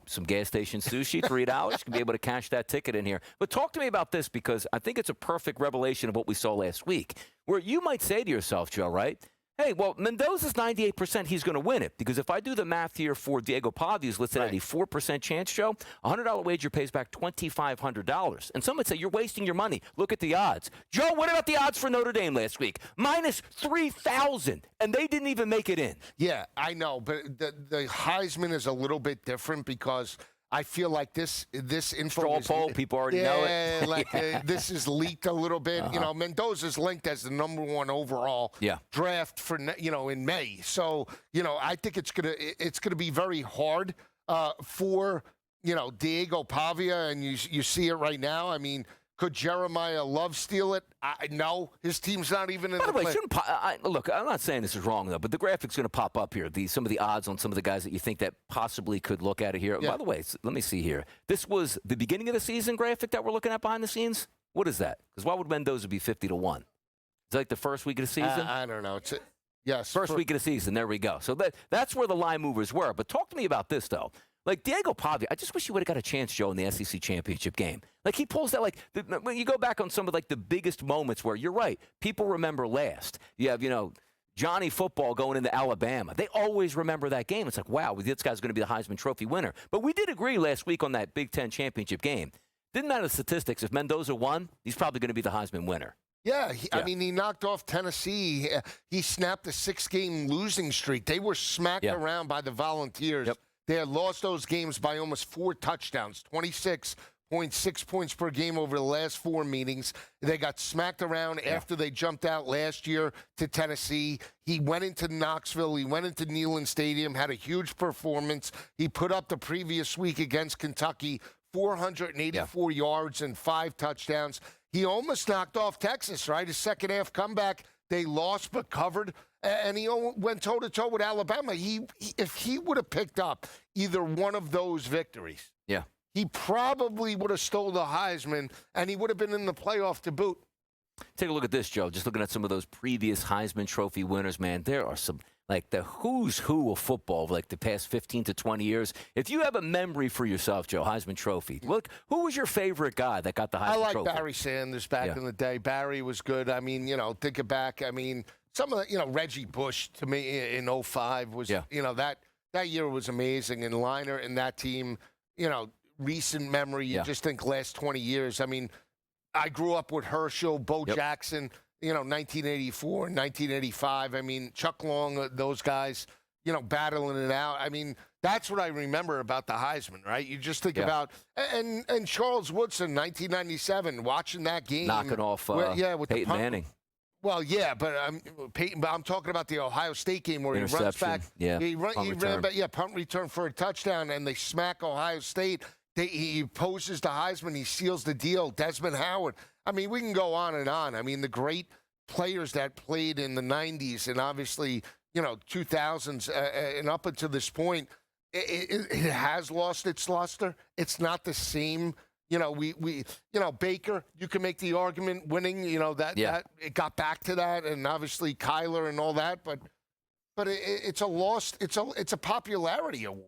Some gas station sushi, $3. Can be able to cash that ticket in here. But talk to me about this, because I think it's a perfect revelation of what we saw last week, where you might say to yourself, Joe, right? Hey, well, Mendoza's 98%, he's going to win it. Because if I do the math here for Diego Pavia, who's listed at a 4% chance, Joe, a $100 wager pays back $2,500. And some would say you're wasting your money. Look at the odds. Joe, what about the odds for Notre Dame last week? Minus 3,000, and they didn't even make it in. Yeah, I know, but the Heisman is a little bit different because I feel like this info straw poll, people already know it. Like this is leaked a little bit. Mendoza's linked as the #1 overall draft for in May. So I think it's gonna be very hard for Diego Pavia, and you see it right now. I mean, could Jeremiah Love steal it? No, his team's not even in the play. Look, I'm not saying this is wrong, though, but the graphic's going to pop up here. Some of the odds on some of the guys that you think that possibly could look at it here. Yeah. By the way, let me see here. This was the beginning of the season graphic that we're looking at behind the scenes? What is that? Because why would Mendoza be 50-1? Is it like the first week of the season? I don't know. Yes. First week of the season. There we go. So that's where the line movers were. But talk to me about this, though. Like Diego Pavia, I just wish he would have got a chance, Joe, in the SEC championship game. Like he pulls that, when you go back on some of the biggest moments where you're right, people remember last. You have, Johnny Football going into Alabama. They always remember that game. It's like, wow, this guy's going to be the Heisman Trophy winner. But we did agree last week on that Big Ten championship game. Didn't matter the statistics. If Mendoza won, he's probably going to be the Heisman winner. Yeah, I mean, he knocked off Tennessee. He snapped a 6-game losing streak. They were smacked around by the Volunteers. Yep. They had lost those games by almost 4 touchdowns, 26.6 points per game over the last 4 meetings. They got smacked around after they jumped out last year to Tennessee. He went into Knoxville. He went into Neyland Stadium, had a huge performance. He put up the previous week against Kentucky, 484 yards and 5 touchdowns. He almost knocked off Texas, right? His second half comeback, they lost but covered. And he went toe-to-toe with Alabama. If he would have picked up either one of those victories, he probably would have stole the Heisman, and he would have been in the playoff to boot. Take a look at this, Joe. Just looking at some of those previous Heisman Trophy winners, man, there are some, the who's who of football, the past 15 to 20 years. If you have a memory for yourself, Joe, Heisman Trophy, look, who was your favorite guy that got the Heisman Trophy? I like Barry Sanders back in the day. Barry was good. I mean, think it back. I mean, some of the, Reggie Bush to me in 05 was, that year was amazing. And Liner and that team, recent memory, you just think last 20 years. I mean, I grew up with Herschel, Bo Jackson, 1984, 1985. I mean, Chuck Long, those guys, battling it out. I mean, that's what I remember about the Heisman, right? You just think about, and Charles Woodson, 1997, watching that game. Knocking off with Peyton Manning. Well, yeah, but I'm talking about the Ohio State game where he runs back. Yeah, he ran back. Yeah, punt return for a touchdown, and they smack Ohio State. He poses the Heisman. He seals the deal. Desmond Howard. I mean, we can go on and on. I mean, the great players that played in the 90s and obviously, 2000s and up until this point, it has lost its luster. It's not the same. Baker, you can make the argument winning, that it got back to that, and obviously Kyler and all that, but it's a popularity award.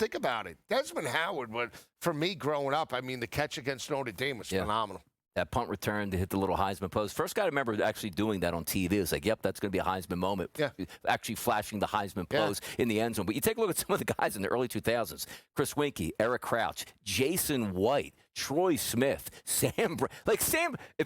Think about it. Desmond Howard, for me growing up, I mean, the catch against Notre Dame was phenomenal. That punt return to hit the little Heisman pose. First guy I remember actually doing that on TV. It was like, yep, that's going to be a Heisman moment. Yeah. Actually flashing the Heisman pose in the end zone. But you take a look at some of the guys in the early 2000s. Chris Winkie, Eric Crouch, Jason White, Troy Smith, Sam.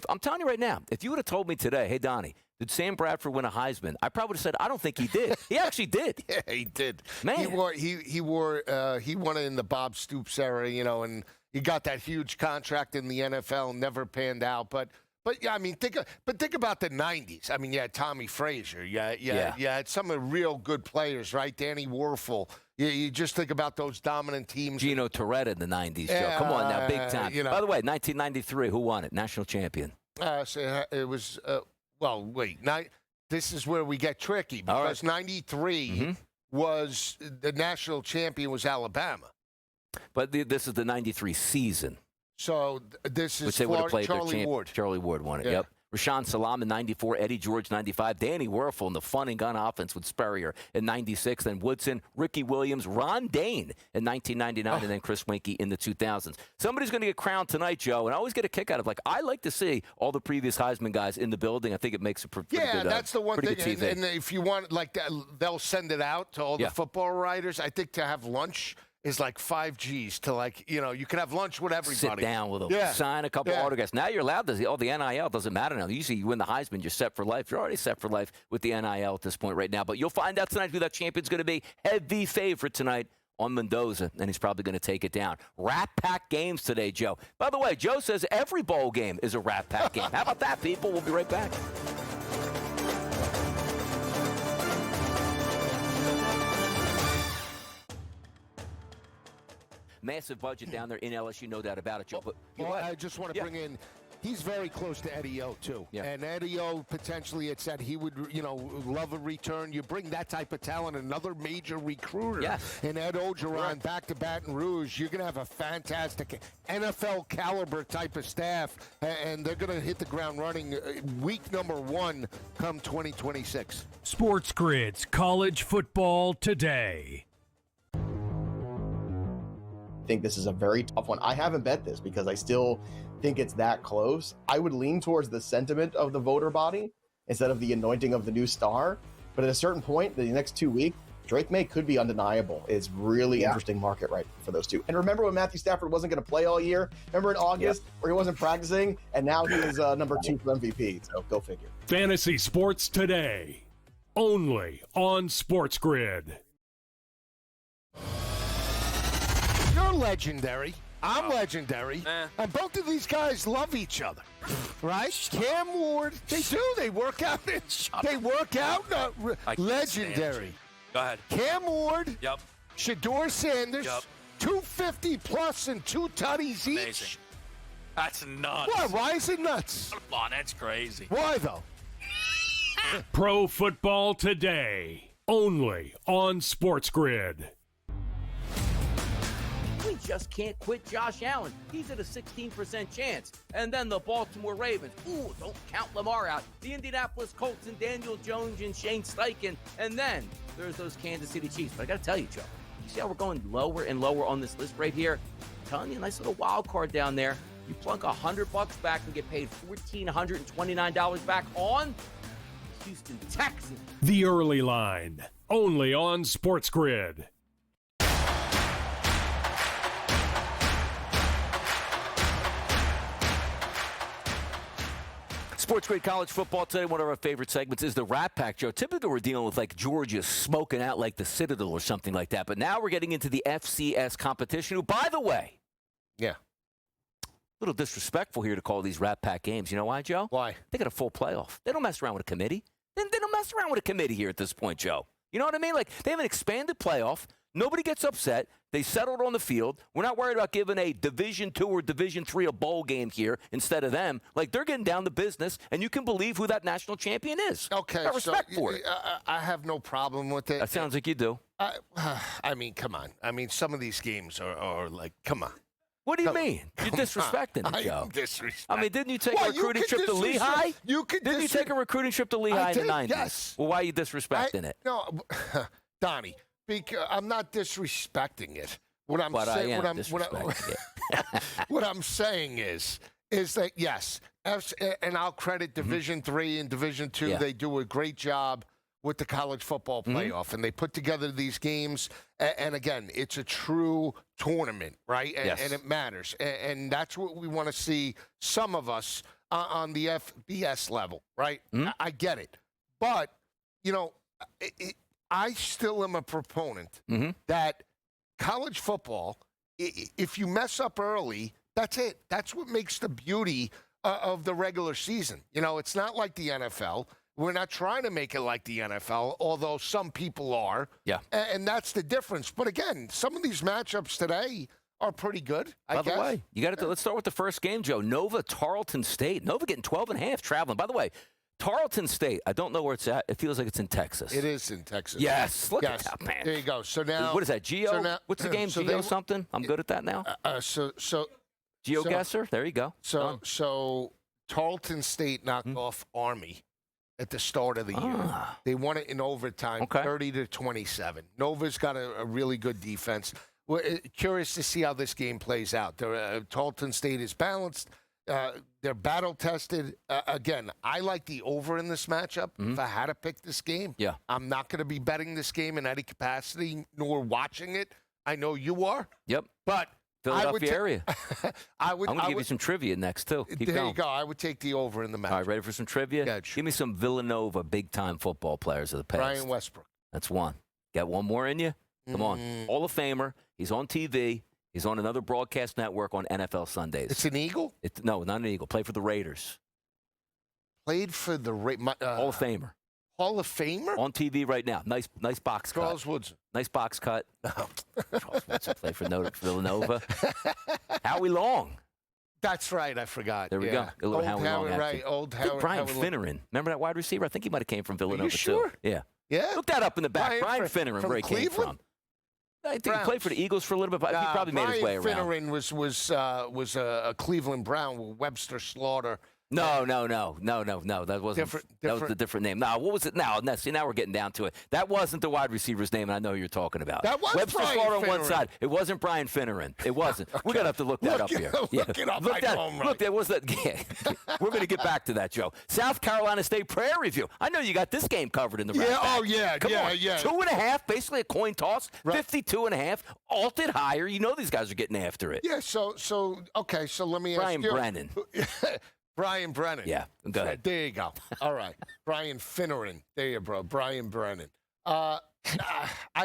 I'm telling you right now, if you would have told me today, hey, Donnie, did Sam Bradford win a Heisman? I probably would have said, I don't think he did. He actually did. Yeah, he did. Man. He won it in the Bob Stoops era, and he got that huge contract in the NFL, never panned out. But yeah, I mean, think about the 90s. I mean, you had Tommy Frazier. You had some of the real good players, right? Danny Werfel. You just think about those dominant teams. Gino Toretta in the 90s, Joe. Come on now, big time. By the way, 1993, who won it? National champion. So it was, this is where we get tricky because 93 was the national champion was Alabama. But this is the 93 season. So this is which they would have played Charlie Ward. Charlie Ward won it, yep. Rashawn Salam in 94, Eddie George 95, Danny Werfel in the fun and gun offense with Spurrier in 96, then Woodson, Ricky Williams, Ron Dane in 1999, and then Chris Winkie in the 2000s. Somebody's going to get crowned tonight, Joe, and I always get a kick out of I like to see all the previous Heisman guys in the building. I think it makes a pretty good that's the one thing. TV. And if you want, they'll send it out to all the football writers. I think to have lunch is like 5 G's to you can have lunch with everybody. Sit down with them, sign a couple autographs. Now you're allowed to. All the NIL doesn't matter now. Usually you win the Heisman, you're set for life. You're already set for life with the NIL at this point right now. But you'll find out tonight who that champion's going to be. Heavy favorite tonight on Mendoza, and he's probably going to take it down. Rat Pack games today, Joe. By the way, Joe says every bowl game is a Rat Pack game. How about that, people? We'll be right back. Massive budget down there in LSU, no doubt about it, Joe. But I just want to bring in, he's very close to Eddie O, too. Yeah. And Eddie O, potentially, it said he would, love a return. You bring that type of talent, another major recruiter. And Ed Ogeron back to Baton Rouge, you're going to have a fantastic NFL caliber type of staff, and they're going to hit the ground running week number 1 come 2026. SportsGrid's College Football Today. I think this is a very tough one. I haven't bet this because I still think it's that close. I would lean towards the sentiment of the voter body instead of the anointing of the new star. But at a certain point, the next 2 weeks, Drake May could be undeniable. It's really interesting market right for those two. And remember when Matthew Stafford wasn't going to play all year? Remember in August where he wasn't practicing? And now he is number 2 for MVP. So go figure. Fantasy Sports Today, only on SportsGrid. You're legendary. I'm legendary. And both of these guys love each other. Right? Cam Ward, they do. They work out. They work out. Legendary. Go ahead. Cam Ward. Yep. Shador Sanders. Yep. 250 plus and 2 tutties each. Amazing. That's nuts. What? Why is it nuts? Come on, that's crazy. Why, though? Pro Football Today, only on SportsGrid. We just can't quit Josh Allen. He's at a 16% chance. And then the Baltimore Ravens. Ooh, don't count Lamar out. The Indianapolis Colts and Daniel Jones and Shane Steichen. And then there's those Kansas City Chiefs. But I got to tell you, Joe, you see how we're going lower and lower on this list right here? I'm telling you, a nice little wild card down there. You plunk $100 back and get paid $1,429 back on Houston Texans. The Early Line, only on SportsGrid. SportsGrid College Football Today, one of our favorite segments is the Rat Pack, Joe. Typically, we're dealing with Georgia smoking out like the Citadel or something like that. But now we're getting into the FCS competition, who, by the way, a little disrespectful here to call these Rat Pack games. You know why, Joe? Why? They got a full playoff. They don't mess around with a committee. They don't mess around with a committee here at this point, Joe. You know what I mean? They have an expanded playoff. Nobody gets upset. They settled on the field. We're not worried about giving a Division II or Division III a bowl game here instead of them. They're getting down to business, and you can believe who that national champion is. Okay. I got respect for it. I have no problem with it. That sounds like you do. I mean, come on. I mean, some of these games are come on. What do you mean? You're disrespecting it, Joe. I'm disrespecting. I mean, didn't you take a recruiting trip to Lehigh? Didn't you take a recruiting trip to Lehigh in the 90s? Yes. Well, why are you disrespecting it? No, Donnie, I'm not disrespecting it. What I'm saying is is that, yes, and I'll credit Division III and Division II. Yeah. They do a great job with the college football playoff, and they put together these games. And again, it's a true tournament, right? And it matters. And that's what we want to see some of us on the FBS level, right? I get it. But, you know, I still am a proponent that college football, if you mess up early, that's it. That's what makes the beauty of the regular season. You know, it's not like the NFL. We're not trying to make it like the NFL, although some people are. Yeah. And that's the difference. But again, some of these matchups today are pretty good, I guess. By the way, you got to let's start with the first game, Joe. Nova, Tarleton State. Nova getting 12.5 traveling. By the way, Tarleton State, I don't know where it's at. It feels like it's in Texas. It is in Texas. Yes. Look at that, man. There you go. So now. What is that, Geo? So now, what's the game, Geo something? I'm good at that now. GeoGuessr? There you go. So Tarleton State knocked off Army at the start of the year. They won it in overtime, 30-27. Nova's got a really good defense. We're curious to see how this game plays out. Tarleton State is balanced. They're battle-tested. Again, I like the over in this matchup. If I had to pick this game, I'm not going to be betting this game in any capacity, nor watching it. I know you are. Yep. But Philadelphia area. I'm going to give you some trivia next, too. Keep there going. you go. I would take the over in the match. All right, ready for some trivia? Yeah, sure. Give me some Villanova big-time football players of the past. Brian Westbrook. That's one. Got one more in you? Come on. Hall of Famer. He's on TV. He's on another broadcast network on NFL Sundays. It's an Eagle? No, not an Eagle. Played for the Raiders. Played for the Hall of Famer. Hall of Famer? On TV right now. Nice box cut. Charles Woodson. Nice box cut. Charles Woodson played for Villanova. Howie Long. That's right. I forgot. There we go. A little old Howie Long. Right. Old Howard. Brian Finneran. Remember that wide receiver? I think he might have came from Villanova, sure? too. Yeah. Yeah. Look that up in the back. Brian Finneran, from where he came Cleveland? from. I think he played for the Eagles for a little bit, but he probably made his way around. Brian Finneran was a Cleveland Brown with Webster Slaughter. No. That wasn't. That was the different name. No, what was it? Now we're getting down to it. That wasn't the wide receiver's name, and I know who you're talking about. That was Webster Brian Slaughter on Finneran. one side. It wasn't Brian Finneran. It wasn't. We're gonna have to look that up here. Look it up. Look, there was that. Yeah. We're gonna get back to that, Joe. South Carolina State Prairie View. I know you got this game covered in the Yeah. Rat Pack. Oh yeah. Come on. Yeah. 2.5, basically a coin toss. Right. 52.5, alted higher. You know these guys are getting after it. Yeah. So okay. So let me ask you. Brian Brennan. Brian Brennan. Yeah, go ahead. There you go. All right. Brian Finneran. There you bro. Brian Brennan. I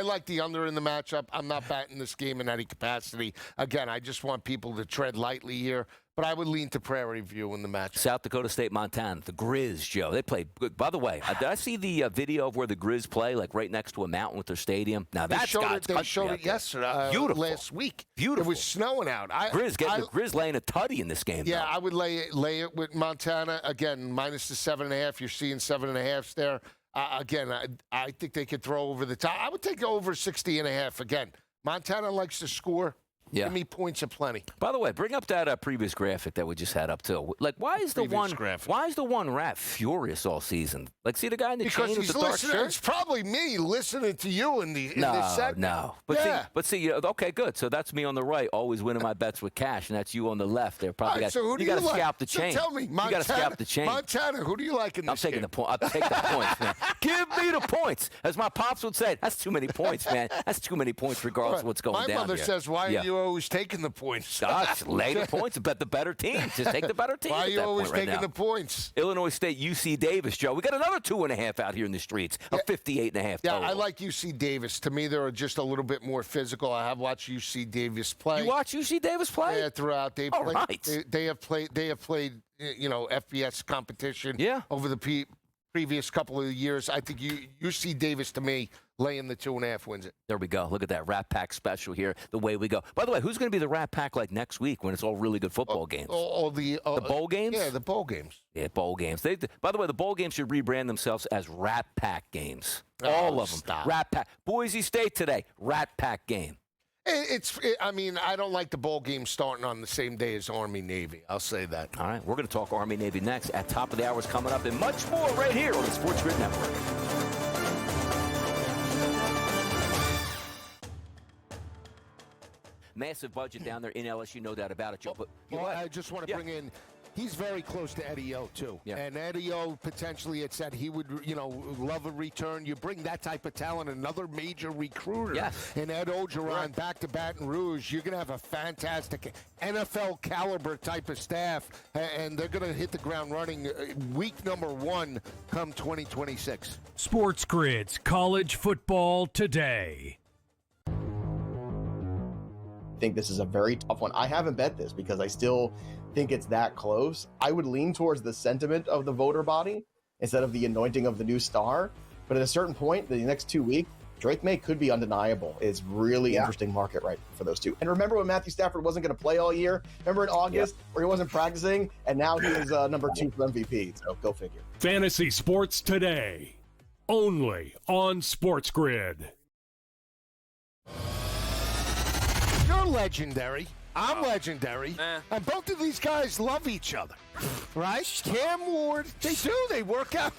like the under in the matchup. I'm not batting this game in any capacity. Again, I just want people to tread lightly here. But I would lean to Prairie View in the match. South Dakota State, Montana. The Grizz, Joe. They play good. By the way, did I see the video of where the Grizz play, like right next to a mountain with their stadium? Now, They that's showed it yesterday. Beautiful. Last week. Beautiful. It was snowing out. Grizz laying a tutty in this game. Yeah, though. I would lay it with Montana. Again, minus the 7.5. You're seeing 7.5s there. Again, I think they could throw over the top. I would take over 60.5. Again, Montana likes to score. Yeah. Give me points aplenty. By the way, bring up that previous graphic that we just had up too. Like, why is the one rat furious all season? Like, see the guy in the chain with the dark shirt? It's probably me listening to you in this segment. No. But see, okay, good. So that's me on the right, always winning my bets with cash, and that's you on the left. There, probably. Right, so who do you got to like? scalp the chain. So tell me, Montana, you got to scalp the chain. Montana, who do you like in this I'm taking the point. I'll take the points, man. Give me the points, as my pops would say. That's too many points, man. That's too many points, regardless of what's going down. My mother here. says, "Why are you always taking the points?" Lay the points and bet the better team. Just take the better team. Why are you always taking the points? Illinois State, UC Davis, Joe. We got another 2.5 out here in the streets. A 58.5. Yeah, I like UC Davis. To me, they're just a little bit more physical. I have watched UC Davis play. You watch UC Davis play? Yeah, throughout. They have played. FBS competition. Yeah. Over the previous couple of years. I think UC Davis, to me, laying the 2.5 wins it. There we go. Look at that Rat Pack special here. The way we go. By the way, who's going to be the Rat Pack like next week when it's all really good football games? The bowl games? Yeah, the bowl games. Yeah, bowl games. By the way, the bowl games should rebrand themselves as Rat Pack games. All of them. Stop. Rat Pack. Boise State today, Rat Pack game. I mean, I don't like the bowl game starting on the same day as Army-Navy. I'll say that. All right, we're going to talk Army-Navy next. At top of the hour is coming up and much more right here on the SportsGrid Network. Massive budget down there in LSU, no doubt about it, Joe. But I just want to bring in He's very close to Eddie O, too. Yeah. And Eddie O potentially had said he would, love a return. You bring that type of talent, another major recruiter. Yes. And Ed Ogeron back to Baton Rouge. You're going to have a fantastic NFL caliber type of staff, and they're going to hit the ground running week number 1 come 2026. SportsGrid's College Football Today. I think this is a very tough one. I haven't bet this because I still think it's that close. I would lean towards the sentiment of the voter body instead of the anointing of the new star. But at a certain point, the next 2 weeks, Drake May could be undeniable. It's really interesting market right for those two. And remember when Matthew Stafford wasn't going to play all year? Remember in August where he wasn't practicing, and now he is number 2 for MVP. So go figure. Fantasy Sports Today, only on SportsGrid. You're legendary. I'm legendary. And both of these guys love each other. Right? Cam Ward, they do. They work out.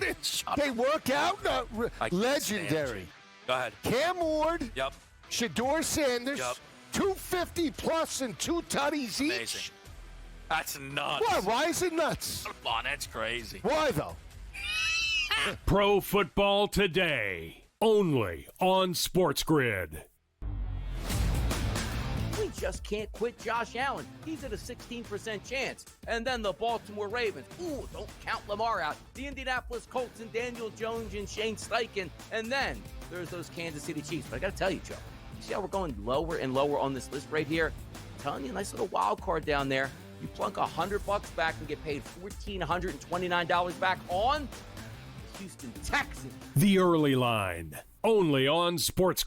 They work out. Legendary. Go ahead. Cam Ward. Yep. Shador Sanders. Yep. 250 plus and 2 tutties each. Amazing. That's nuts. What? Why is it nuts? Come on, that's crazy. Why though? Pro Football Today, only on SportsGrid. We just can't quit Josh Allen. He's at a 16% chance. And then the Baltimore Ravens. Ooh, don't count Lamar out. The Indianapolis Colts and Daniel Jones and Shane Steichen. And then there's those Kansas City Chiefs. But I got to tell you, Joe, you see how we're going lower and lower on this list right here? I'm telling you, a nice little wild card down there. You plunk $100 back and get paid $1,429 back on Houston Texans. The Early Line, only on SportsGrid.